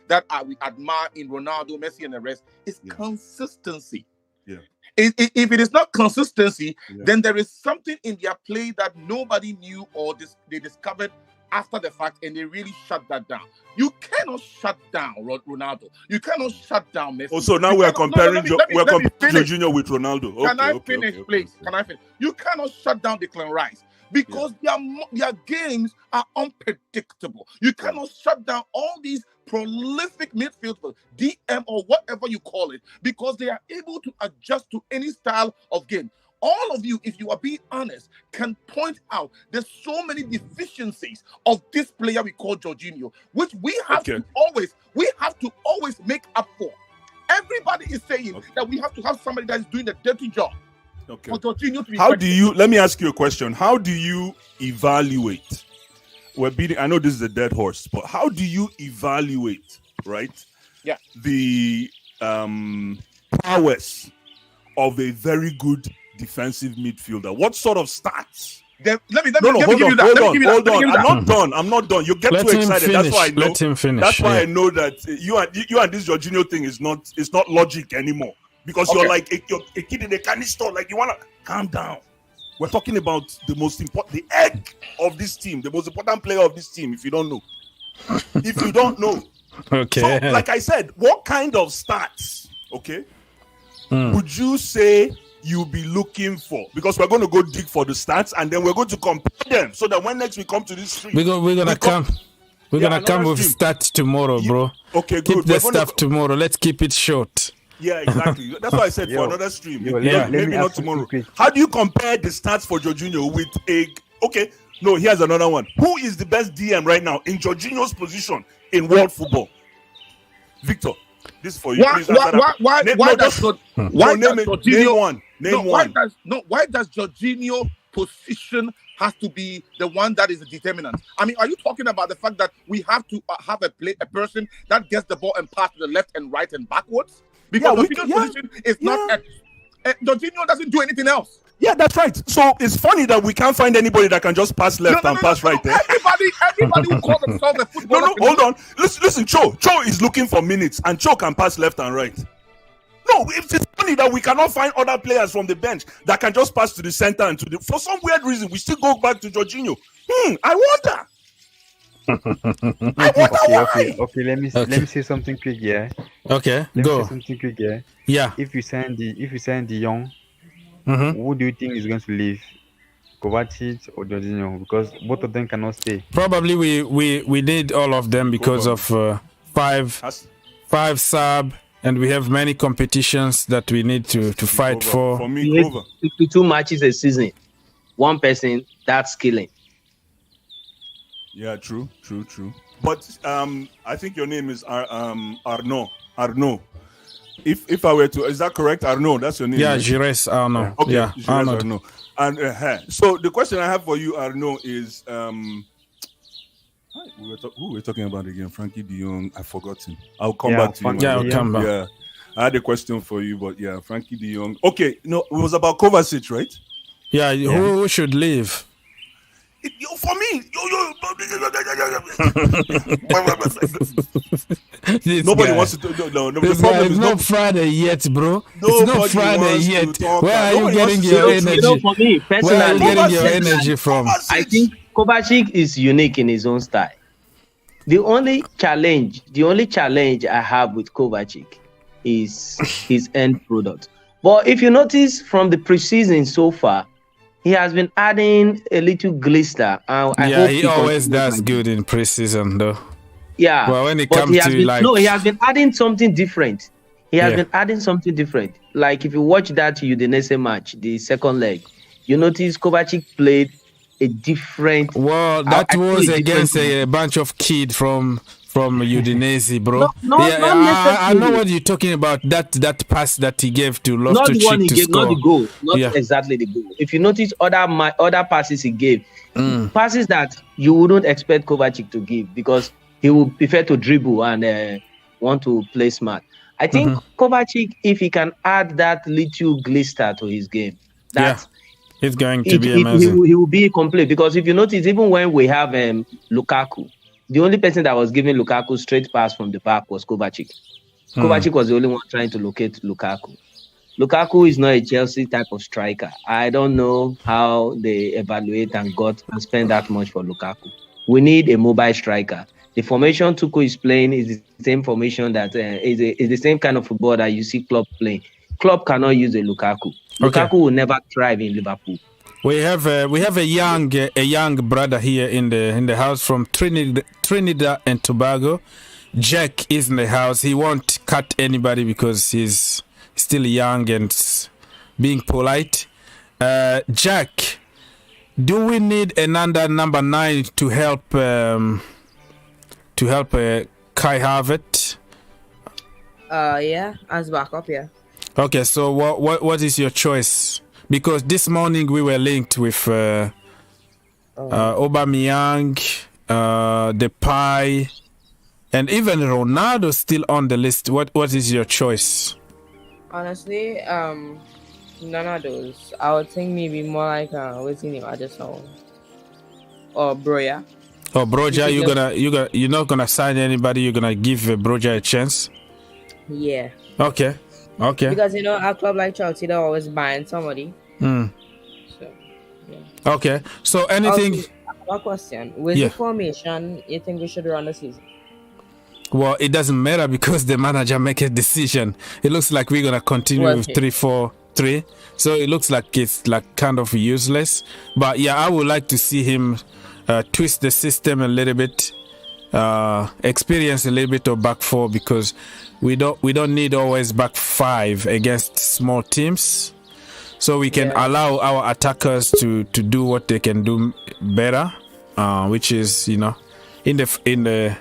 that we admire in Ronaldo, Messi, and the rest is consistency. Yeah. If it is not consistency, then there is something in their play that nobody knew or they discovered after the fact, and they really shut that down. You cannot shut down Ronaldo. You cannot shut down Messi. Oh, so now we're comparing Jorginho with Ronaldo. Can I finish, please? Can I finish? You cannot shut down Declan Rice because their games are unpredictable. You cannot shut down all these prolific midfielders, DM or whatever you call it, because they are able to adjust to any style of game. All of you, if you are being honest, can point out there's so many deficiencies of this player we call Jorginho, which we have to always make up for. Everybody is saying that we have to have somebody that is doing a dirty job. Okay. For Jorginho to be let me ask you a question. How do you evaluate? I know this is a dead horse, but how do you evaluate, right? Yeah. The prowess of a very good defensive midfielder. What sort of stats? Let me give you that. Hold on. I'm not done. You get too excited. Finish. That's why I know. Let him finish. That's why I know that you and this Jorginho thing is not logic anymore. Because you're like a kid in a candy store. Like you wanna calm down. We're talking about the most important, the egg of this team, the most important player of this team. If you don't know, okay. So, like I said, what kind of stats? Okay, would you say you'll be looking for? Because we're going to go dig for the stats and then we're going to compare them so that when next we come to this stream, we're gonna come with stats tomorrow, bro. Okay, keep good. the stuff tomorrow. Let's keep it short. Yeah, exactly. That's why I said for another stream. Let Maybe me not ask tomorrow. you How do you compare the stats for Jorginho with a... Okay, no, here's another one. Who is the best DM right now in Jorginho's position in world football? Victor, this is for you. Why does Jorginho position has to be the one that is a determinant? I mean, are you talking about the fact that we have to have a person that gets the ball and pass to the left and right and backwards? Because Jorginho's position is not... Jorginho doesn't do anything else. Yeah, that's right. So it's funny that we can't find anybody that can just pass left and pass right there. Everybody who calls themselves a footballer. No, hold on. Listen, Cho is looking for minutes and Cho can pass left and right. No, it's funny that we cannot find other players from the bench that can just pass to the center and to the... For some weird reason, we still go back to Jorginho. I wonder. Okay, let me say something quick, yeah. Okay, Say something quick, yeah. Yeah. If you sign the young, who do you think is going to leave, Kovacic or Jorginho? Because both of them cannot stay. Probably we need all of them because of five sub, and we have many competitions that we need to fight for. For me, 52 matches a season. One person, that's killing. Yeah, true. But I think your name is Arnaud. If I were to, is that correct, Arnaud? That's your name. Yeah, right? Gires Arnaud. Okay, yeah, Gires Arnaud. And so the question I have for you, Arnaud, is who we're talking about again? Frankie De Jong. I forgot him. I'll come back to you. I'll come back. Yeah, I had a question for you, but yeah, Frankie De Jong. Okay, no, it was about Kovacic, right? Yeah, who should leave? For me, nobody wants to. No. The problem it's is not Friday yet, bro. It's not Friday yet. Where are you getting your energy? For me, personally, where are you getting your energy from? I think Kovacic is unique in his own style. The only challenge I have with Kovacic is his end product. But if you notice from the preseason so far, he has been adding a little glister. I hope he always does good in preseason, though. Yeah. Well, when it comes to he has been adding something different. Like if you watch that Udinese match, the second leg, you notice Kovacic played a different. Well, that was against a bunch of kids from Udinese, bro. I know what you're talking about. That pass that he gave to Loftus-Cheek not the one he gave, score. not the goal, exactly the goal. If you notice other passes he gave, passes that you wouldn't expect Kovacic to give because he would prefer to dribble and want to play smart. I think Kovacic, if he can add that little glister to his game, it's going to be amazing. He will be complete because if you notice, even when we have Lukaku, the only person that was giving Lukaku straight pass from the back was Kovacic. Kovacic was the only one trying to locate Lukaku. Lukaku is not a Chelsea type of striker. I don't know how they evaluate and spend that much for Lukaku. We need a mobile striker. The formation Tuchel is playing is the same formation that is the same kind of football that you see Klopp playing. Klopp cannot use a Lukaku. Lukaku will never thrive in Liverpool. We have a young brother here in the house from Trinidad and Tobago. Jack is in the house. He won't cut anybody because he's still young and being polite. Jack, do we need another number 9 to help Kai Havertz? Yeah, as backup, yeah. Okay, so what is your choice? Because this morning we were linked with Aubameyang, Depay, and even Ronaldo still on the list. What is your choice? Honestly, none of those. I would think maybe more like what's his name? I just know. Or Broja. Oh, Broja, you're not gonna sign anybody. You're gonna give Broja a chance. Yeah. Okay. Because a club like Chelsea, they're always buying somebody. So, yeah. Okay. So anything. Also, one question: with the formation, you think we should run the season? Well, it doesn't matter because the manager make a decision. It looks like we're gonna continue with 3-4. 3. So it looks like it's like kind of useless. But yeah, I would like to see him twist the system a little bit, experience a little bit of back 4, because we don't need always back 5 against small teams. So we can allow our attackers to do what they can do better, which is, you know, in the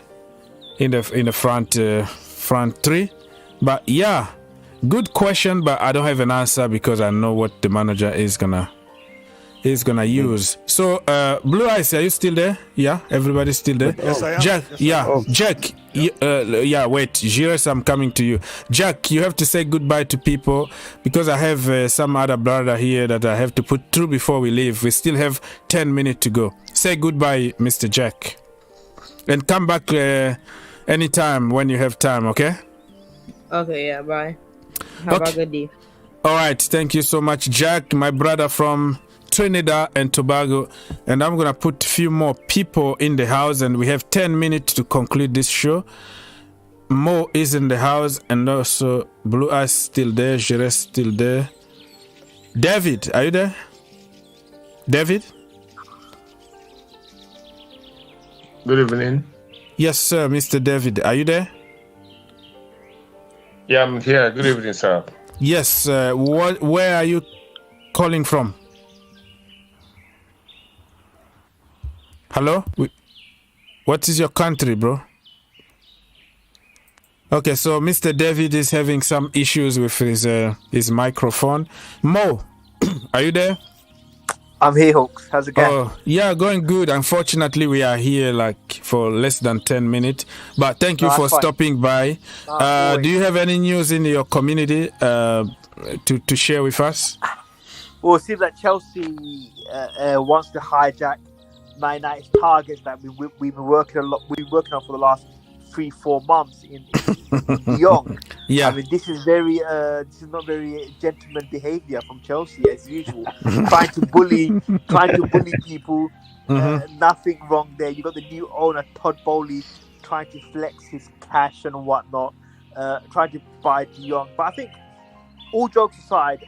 front 3. But yeah, good question, but I don't have an answer because I know what the manager is gonna use. So Blue Eyes, are you still there? Yeah, everybody's still there. Yes, I am. Jack, Yes, Jack. Wait, Gires, I'm coming to you. Jack, you have to say goodbye to people because I have some other brother here that I have to put through before we leave. We still have 10 minutes to go. Say goodbye, Mr. Jack, and come back anytime when you have time. Okay? Okay. Yeah. Bye. Have a good day. All right. Thank you so much, Jack, my brother from Trinidad and Tobago. And I'm gonna put a few more people in the house, and we have 10 minutes to conclude this show. Mo is in the house, and also Blue Eyes still there, Jerez still there. David, are you there? David? Good evening. Yes, sir, Mr. David. Are you there? Yeah, I'm here. Good evening, sir. Yes, where are you calling from? Hello? What is your country, bro? Okay, so Mr. David is having some issues with his microphone. Mo, are you there? I'm here, Hawks. How's it going? Oh, yeah, going good. Unfortunately, we are here like for less than 10 minutes. But thank you for stopping by. Do you have any news in your community to share with us? Well, it seems that Chelsea wants to hijack Man United's targets that we've been working on for the last 3-4 months in Young. Yeah, I mean, this is not very gentleman behavior from Chelsea as usual. trying to bully people. Nothing wrong there. You got the new owner Todd Bowley trying to flex his cash and whatnot, trying to buy De Jong. But I think, all jokes aside,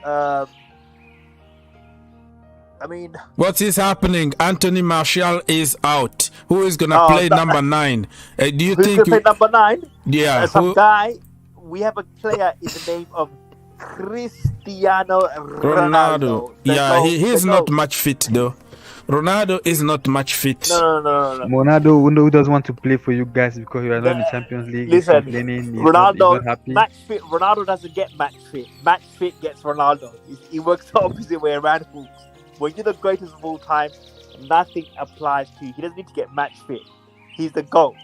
I mean, what is happening? Anthony Martial is out. Who is gonna play number 9? Do you think? Who's gonna play number 9? Yeah, some guy. We have a player in the name of Cristiano Ronaldo. Yeah, he's not much fit though. Ronaldo is not much fit. No. Ronaldo, who doesn't want to play for you guys because you are not in the Champions League. Listen, Ronaldo, he's not happy. match fit. Ronaldo doesn't get match fit. Match fit gets Ronaldo. He works the opposite way around. When you're the greatest of all time, nothing applies to you. He doesn't need to get match fit. He's the GOAT.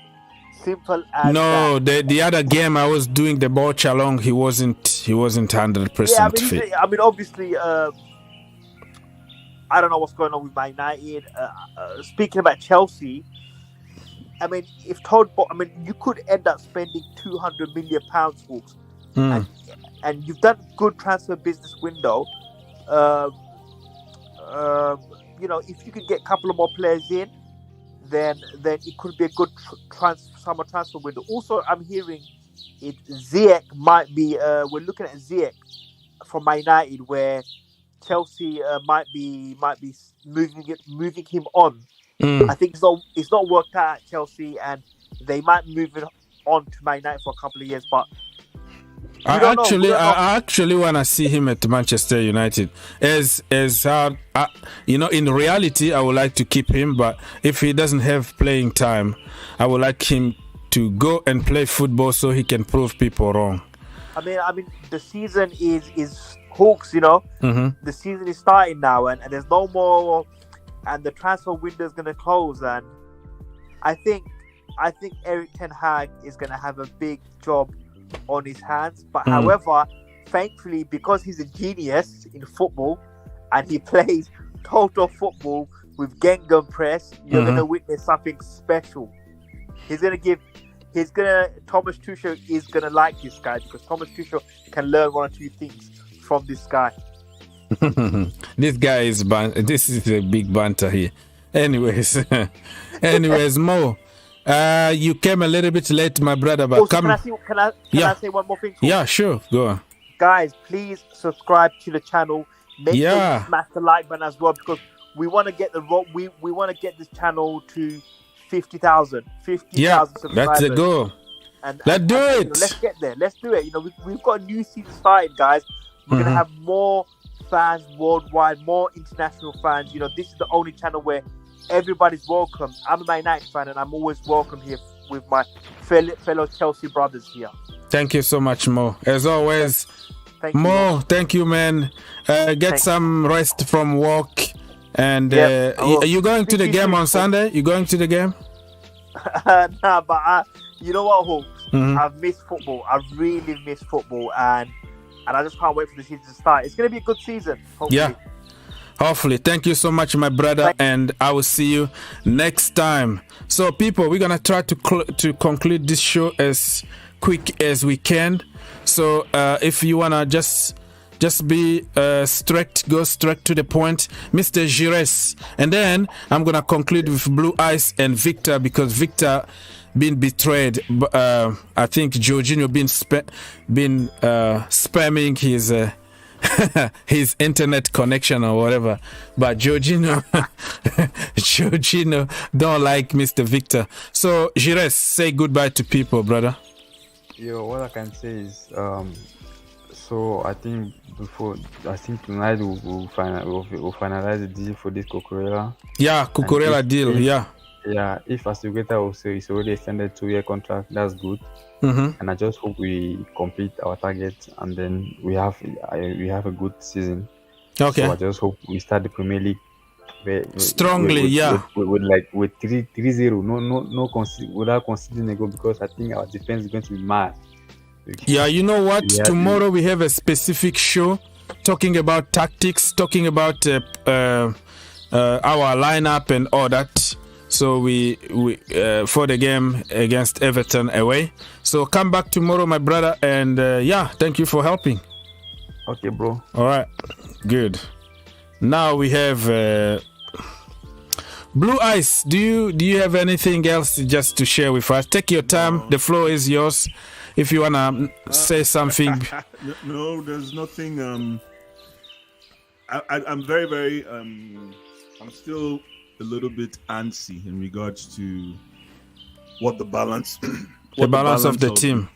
Simple as that. The other game I was doing the ball along, he wasn't 100% fit. I mean, obviously, I don't know what's going on with Man United. Speaking about Chelsea, I mean, you could end up spending £200 million, Hawks, and you've done good transfer business window. If you could get a couple of more players in, then it could be a good summer transfer window. Also, I'm hearing Ziyech might be. We're looking at Ziyech from Man United, where Chelsea might be moving him on. I think it's not worked out at Chelsea, and they might move it on to Man United for a couple of years, but. I actually want to see him at Manchester United. In reality, I would like to keep him, but if he doesn't have playing time, I would like him to go and play football so he can prove people wrong. I mean, the season is Hawks. The season is starting now, and there's no more, and the transfer window is going to close, and I think Erik ten Hag is going to have a big job on his hands, but however, thankfully, because he's a genius in football and he plays total football with Gengham press, you're going to witness something special. Thomas Tuchel is going to like this guy, because Thomas Tuchel can learn one or two things from this guy. This is a big banter here. Anyways, Mo, you came a little bit late, my brother, but also, can I say one more thing? Yeah, sure, go on. guys, please subscribe to the channel. Make sure you smash the like button as well, because we want to get we want to get this channel to 50,000 subscribers. That's a goal. Let's do it. Let's get there. Let's do it. We've got a new season started, guys. We're gonna have more fans worldwide, more international fans. This is the only channel where everybody's welcome. I'm a Man United fan, and I'm always welcome here with my fellow Chelsea brothers here. Thank you so much, Mo. As always, Mo, thank you, man. Get some rest from work. And are you going to the game on Sunday? You going to the game? Nah, but you know what, Hawks? I've missed football. I really miss football, and I just can't wait for the season to start. It's going to be a good season, hopefully. Yeah, hopefully. Thank you so much, my brother, and I will see you next time. So, people, we're going to try to conclude this show as quick as we can. So, if you want to just be straight, go straight to the point, Mr. Gires. And then I'm going to conclude with Blue Eyes and Victor, because Victor been betrayed. I think Jorginho been spamming his internet connection or whatever. But Jorginho don't like Mr. Victor. So, Gires, say goodbye to people, brother. Yo, what I can say is, so I think tonight we'll finalize the deal for this Cucurella. Yeah, Cucurella deal. Yeah. Yeah, if Azpilicueta also is already extended 2-year contract, that's good. And I just hope we complete our target, and then we have a good season. Okay. So I just hope we start the Premier League strongly. With 3-0, no without conceding a goal, because I think our defense is going to be mad. Yeah, you know what? Tomorrow we have a specific show talking about tactics, talking about our lineup and all that. So we for the game against Everton away. So come back tomorrow, my brother, and thank you for helping. Okay, bro. All right, good. Now we have Blue Eyes. Do you have anything else just to share with us? Take your time. The floor is yours. If you wanna say something. No, there's nothing. I'm very, very. I'm still a little bit antsy in regards to what the balance, of the team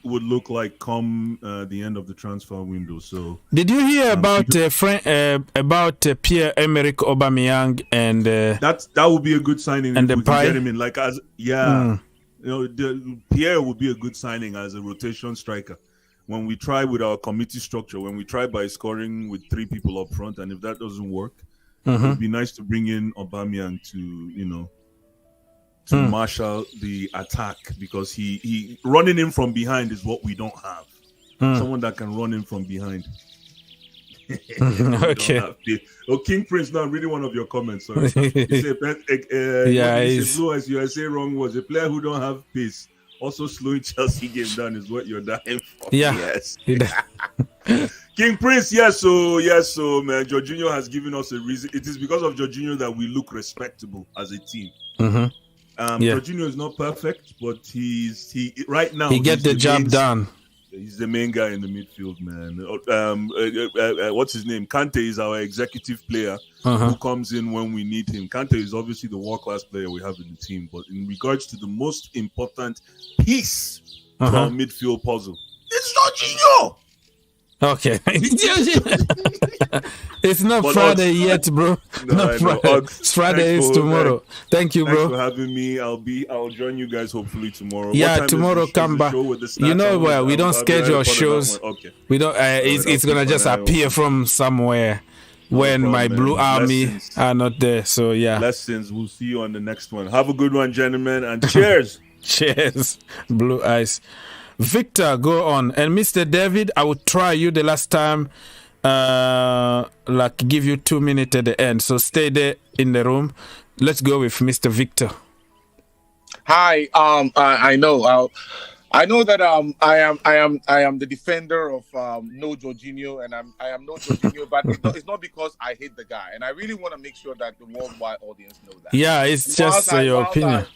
would look like come the end of the transfer window. So, did you hear about Pierre-Emerick Aubameyang and that would be a good signing and if the we can get him in? Pierre would be a good signing as a rotation striker. When we try with our committee structure, when we try by scoring with 3 people up front, and if that doesn't work, it would be nice to bring in Aubameyang to marshal the attack, because he running in from behind is what we don't have. Someone that can run in from behind. Okay. King Prince, now I'm reading one of your comments. Sorry. Pulisic USA wrong was a player who don't have pace. Also slowing Chelsea game down is what you're dying for. Yeah. Yes. King Prince, so man, Jorginho has given us a reason. It is because of Jorginho that we look respectable as a team. Jorginho is not perfect, but he right now he gets the job done. He's the main guy in the midfield, man. What's his name? Kante is our executive player who comes in when we need him. Kante is obviously the world-class player we have in the team, but in regards to the most important piece to our midfield puzzle, it's Jorginho. Okay. It's not Friday yet, bro. No, Friday. Friday is tomorrow. Thank you, bro. Thanks for having me. I'll join you guys hopefully tomorrow. Yeah, tomorrow come back. You know where we don't schedule shows. Okay. We don't. It's gonna just appear from somewhere when my Blue Army are not there. So yeah. Lessons. We'll see you on the next one. Have a good one, gentlemen, and cheers. Cheers. Blue Eyes. Victor, go on. And Mr. David, I would try you the last time, give you 2 minutes at the end. So stay there in the room. Let's go with Mr. Victor. Hi. I know that I am the defender of no Jorginho, and I am no Jorginho, but it's not because I hate the guy, and I really want to make sure that the worldwide audience know that. Yeah, it's just your opinion.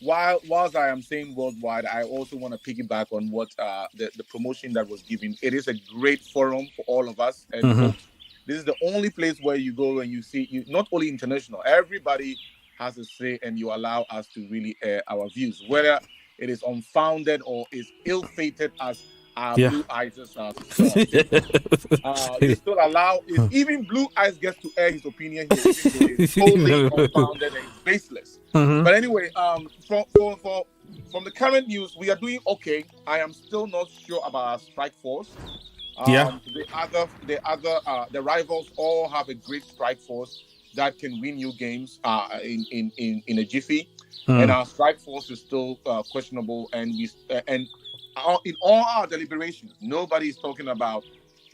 whilst I am saying worldwide, I also want to piggyback on what the promotion that was given. It is a great forum for all of us, and this is the only place where you go and you see not only international, everybody has a say, and you allow us to really air our views, whether it is unfounded or is ill-fated as our Blue Eyes are. You still allow, even Blue Eyes gets to air his opinion here, even though it's totally unfounded and it's baseless. But anyway, from the current news, we are doing okay. I am still not sure about our strike force. The rivals all have a great strike force that can win you games in a jiffy, and our strike force is still questionable. And in all our deliberations, nobody is talking about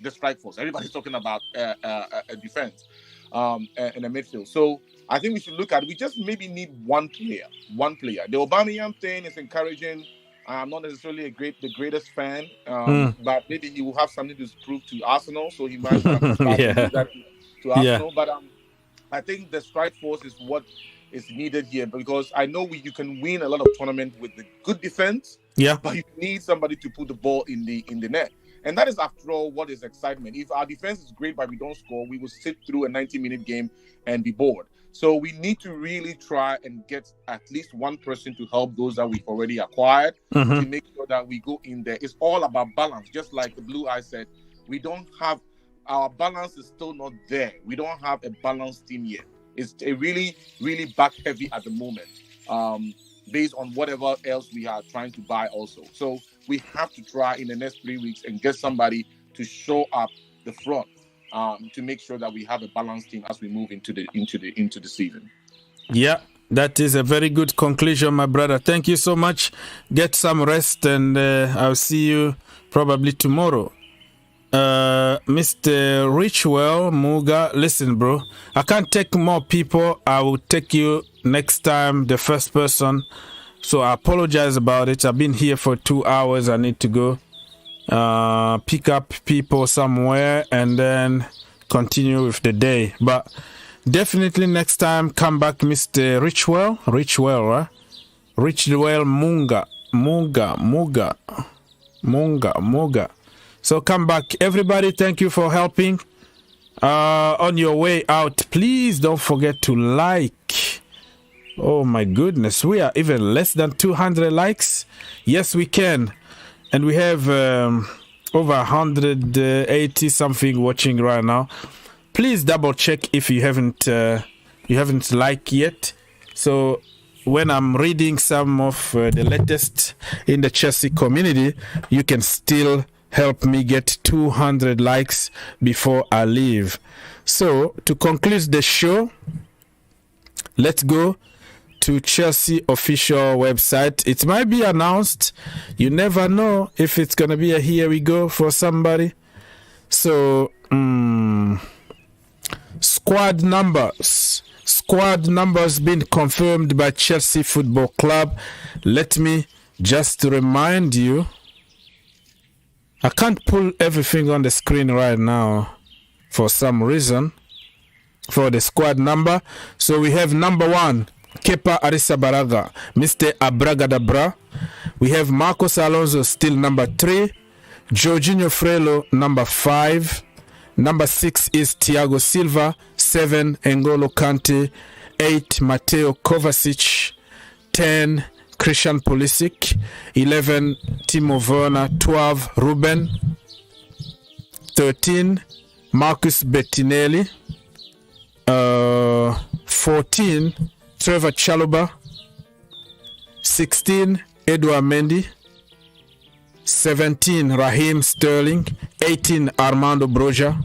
the strike force. Everybody's talking about a defense and a midfield. So I think we should look at it. We just maybe need one player. The Aubameyang thing is encouraging. I'm not necessarily the greatest fan, but maybe he will have something to prove to Arsenal, so he might have to start to do that to Arsenal. But I think the strike force is what is needed here, because I know you can win a lot of tournaments with the good defense, but you need somebody to put the ball in the net. And that is, after all, what is excitement. If our defense is great but we don't score, we will sit through a 90-minute game and be bored. So we need to really try and get at least one person to help those that we've already acquired to make sure that we go in there. It's all about balance. Just like the Blue Eye said, our balance is still not there. We don't have a balanced team yet. It's a really, really back heavy at the moment, based on whatever else we are trying to buy also. So we have to try in the next 3 weeks and get somebody to show up the front to make sure that we have a balanced team as we move into the season. Yeah, that is a very good conclusion, my brother. Thank you so much. Get some rest, and I'll see you probably tomorrow. Mr. Richwell Muga, listen, bro, I can't take more people. I will take you next time, the first person. So I apologize about it. I've been here for 2 hours. I need to go pick up people somewhere and then continue with the day. But definitely next time, come back, Mr. Richwell, right? Richwell Muga. So come back, everybody. Thank you for helping. On your way out, please don't forget to like. Oh my goodness, we are even less than 200 likes. Yes, we can. And we have over 180 something watching right now. Please double check if you haven't liked yet. So when I'm reading some of the latest in the Chelsea community, you can still help me get 200 likes before I leave. So to conclude the show, let's go to Chelsea official website. It might be announced. You never know if it's gonna be a here we go for somebody. So squad numbers been confirmed by Chelsea Football Club. Let me just remind you, I can't pull everything on the screen right now for some reason for the squad number. So we have number 1, Kepa Arrizabalaga, Mr. Abragadabra. We have Marcos Alonso still number 3, Jorginho Frelo number 5, number 6 is Thiago Silva, 7 N'Golo Kante, 8 Mateo Kovacic, 10 Christian Pulisic, 11 Timo Werner, 12 Ruben, 13 Marcus Bettinelli, 14 Trevor Chalobah, 16 Edouard Mendy, 17 Raheem Sterling, 18 Armando Broja,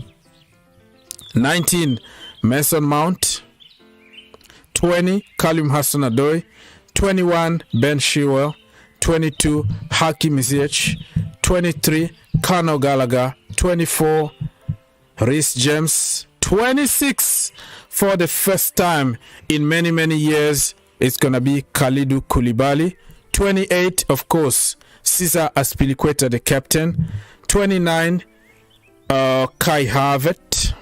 19 Mason Mount, 20 Callum Hudson-Odoi, 21 Ben Chilwell, 22 Hakim Ziyech, 23 Conor Gallagher, 24 Reece James, 26 for the first time in many years it's gonna be Kalidou Koulibaly, 28 of course Cesar Azpilicueta the captain, 29 Kai Havertz,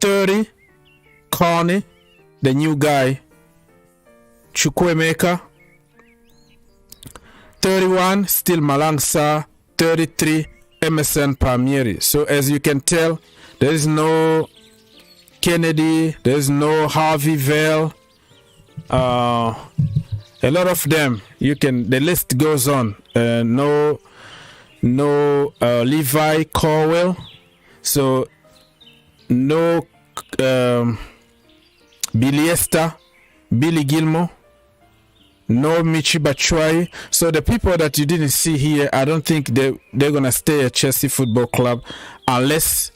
30 Carney the new guy Chukwuemeka. 31, still Malang Sarr. 33, Emerson Palmieri. So as you can tell, there is no Kennedy, there is no Harvey Vale. A lot of them, the list goes on. No Levi Corwell. So no Billy Esther, Billy Gilmore, no Michi Batshuayi. So the people that you didn't see here, I don't think they're gonna stay at Chelsea Football Club unless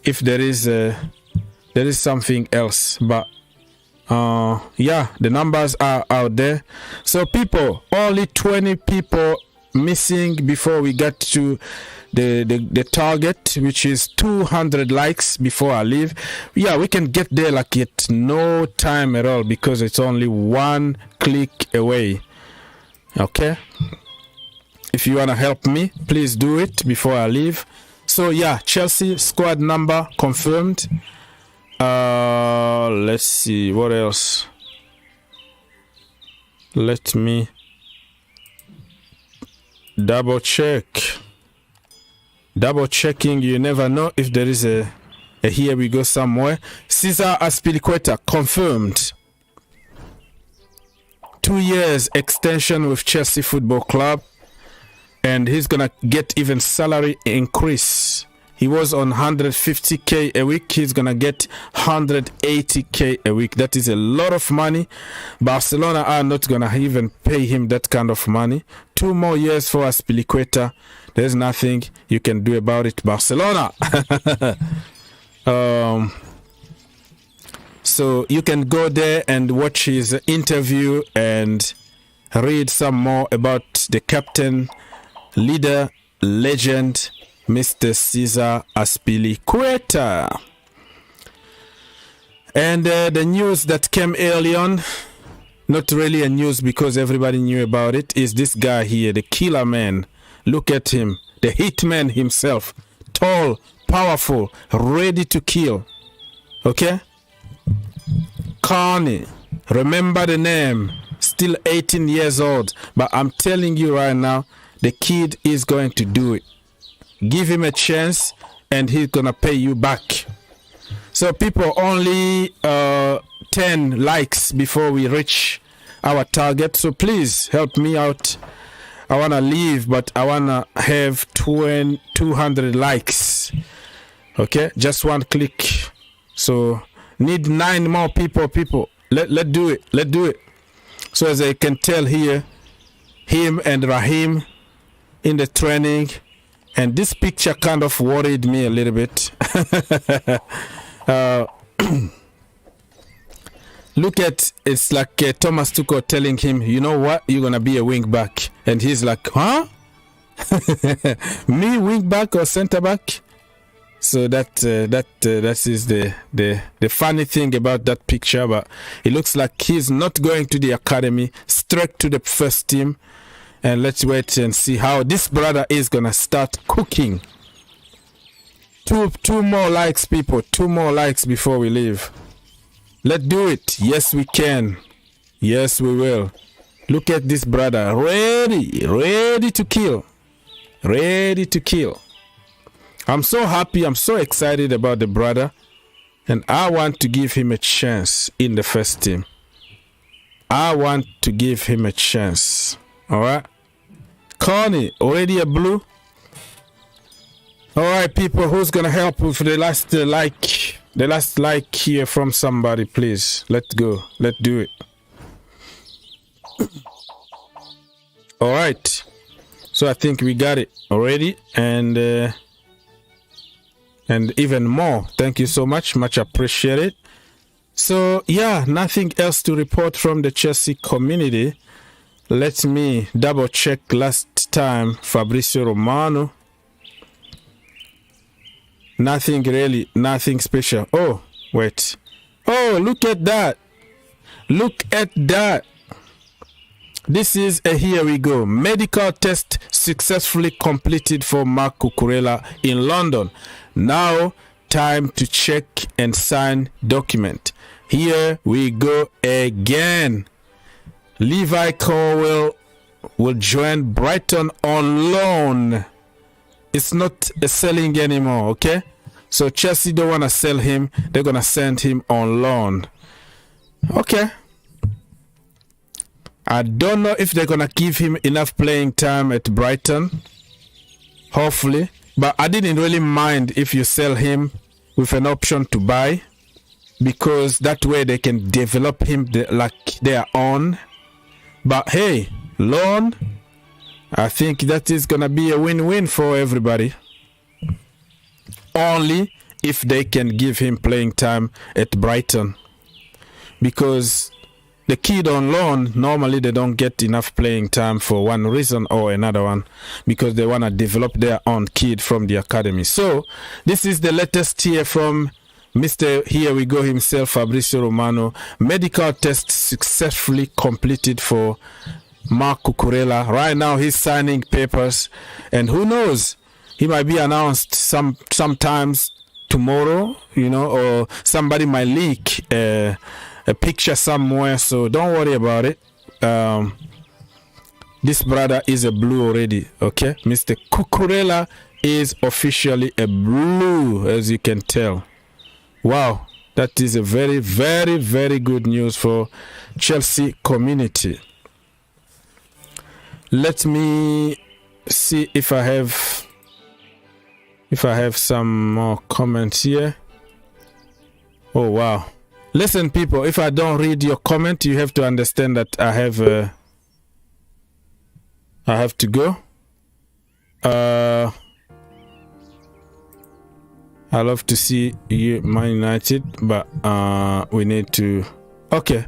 if there is something else. But yeah, the numbers are out there. So people, only 20 people missing before we get to the target, which is 200 likes before I leave. Yeah, we can get there like at no time at all because it's only one click away. Okay, if you want to help me, please do it before I leave. So yeah, Chelsea squad number confirmed. Let's see what else. Let me double checking. You never know if there is a here we go somewhere. Cesar Azpilicueta confirmed. 2 years extension with Chelsea Football Club, and he's gonna get even salary increase. He was on 150k a week. He's gonna get 180k a week. That is a lot of money. Barcelona are not gonna even pay him that kind of money. 2 more years for Azpilicueta. There's nothing you can do about it, Barcelona. So you can go there and watch his interview and read some more about the captain, leader, legend, Mr. Cesar Azpilicueta. And the news that came early on, not really a news because everybody knew about it, is this guy here, the killer man. Look at him, the hitman himself. Tall, powerful, ready to kill. Okay? Carney, remember the name. Still 18 years old. But I'm telling you right now, the kid is going to do it. Give him a chance and he's gonna pay you back. So people, only 10 likes before we reach our target. So please help me out. I want to leave, but I want to have 200 likes. Okay, just one click. So need 9 more people. Let's do it. So as I can tell here, him and Raheem in the training, and this picture kind of worried me a little bit. Look at, it's like Thomas Tuchel telling him, you know what, you're gonna be a wing back, and he's like, huh? Me, wing back or center back? So that is the funny thing about that picture. But it looks like he's not going to the academy, straight to the first team. And let's wait and see how this brother is gonna start cooking. Two more likes, people. 2 more likes before we leave. Let's do it. Yes, we can. Yes, we will. Look at this brother. Ready to kill. Ready to kill. I'm so happy. I'm so excited about the brother. And I want to give him a chance in the first team. I want to give him a chance. All right. Connie, already a blue. All right, people. Who's going to help with the last like? The last like here from somebody, please. Let's go. Let's do it. All right. So I think we got it already, and even more. Thank you so much. Much appreciated. So yeah, nothing else to report from the Chelsea community. Let me double check last time. Fabrizio Romano. Nothing really, nothing special. Oh, wait. Oh, look at that. Look at that. This is a here we go. Medical test successfully completed for Marc Cucurella in London. Now, time to check and sign document. Here we go again. Levi Colwill will join Brighton on loan. It's not a selling anymore, okay? So Chelsea don't want to sell him. They're going to send him on loan. Okay. I don't know if they're going to give him enough playing time at Brighton. Hopefully. But I didn't really mind if you sell him with an option to buy, because that way they can develop him like their own. But hey, loan, I think that is going to be a win-win for everybody. Only if they can give him playing time at Brighton. Because the kid on loan, normally they don't get enough playing time for one reason or another one, because they want to develop their own kid from the academy. So this is the latest here from Mr. Here We Go himself, Fabrizio Romano. Medical test successfully completed for Marc Cucurella. Right now he's signing papers, and who knows, he might be announced sometimes tomorrow, you know, or somebody might leak a picture somewhere, so don't worry about it. This brother is a blue already, okay? Mr. Cucurella is officially a blue, as you can tell. Wow, that is a very, very, very good news for Chelsea community. Let me see if I have some more comments here. Oh wow. Listen, people, if I don't read your comment, you have to understand that I have to go. I love to see you, Man United, but we need to. Okay,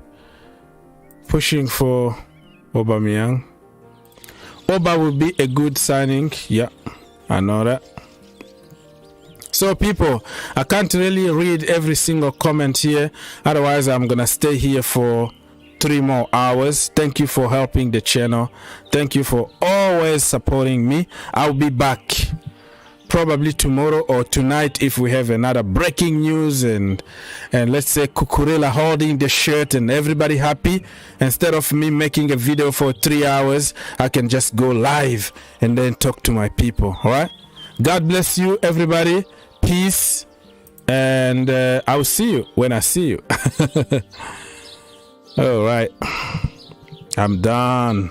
pushing for Aubameyang. Oba will be a good signing. Yeah, I know that. So people, I can't really read every single comment here, otherwise I'm gonna stay here for 3 more hours. Thank you for helping the channel. Thank you for always supporting me. I'll be back probably tomorrow or tonight if we have another breaking news, and let's say Cucurella holding the shirt and everybody happy. Instead of me making a video for 3 hours, I can just go live and then talk to my people. All right, God bless you, everybody. Peace, and I'll see you when I see you. All right, I'm done.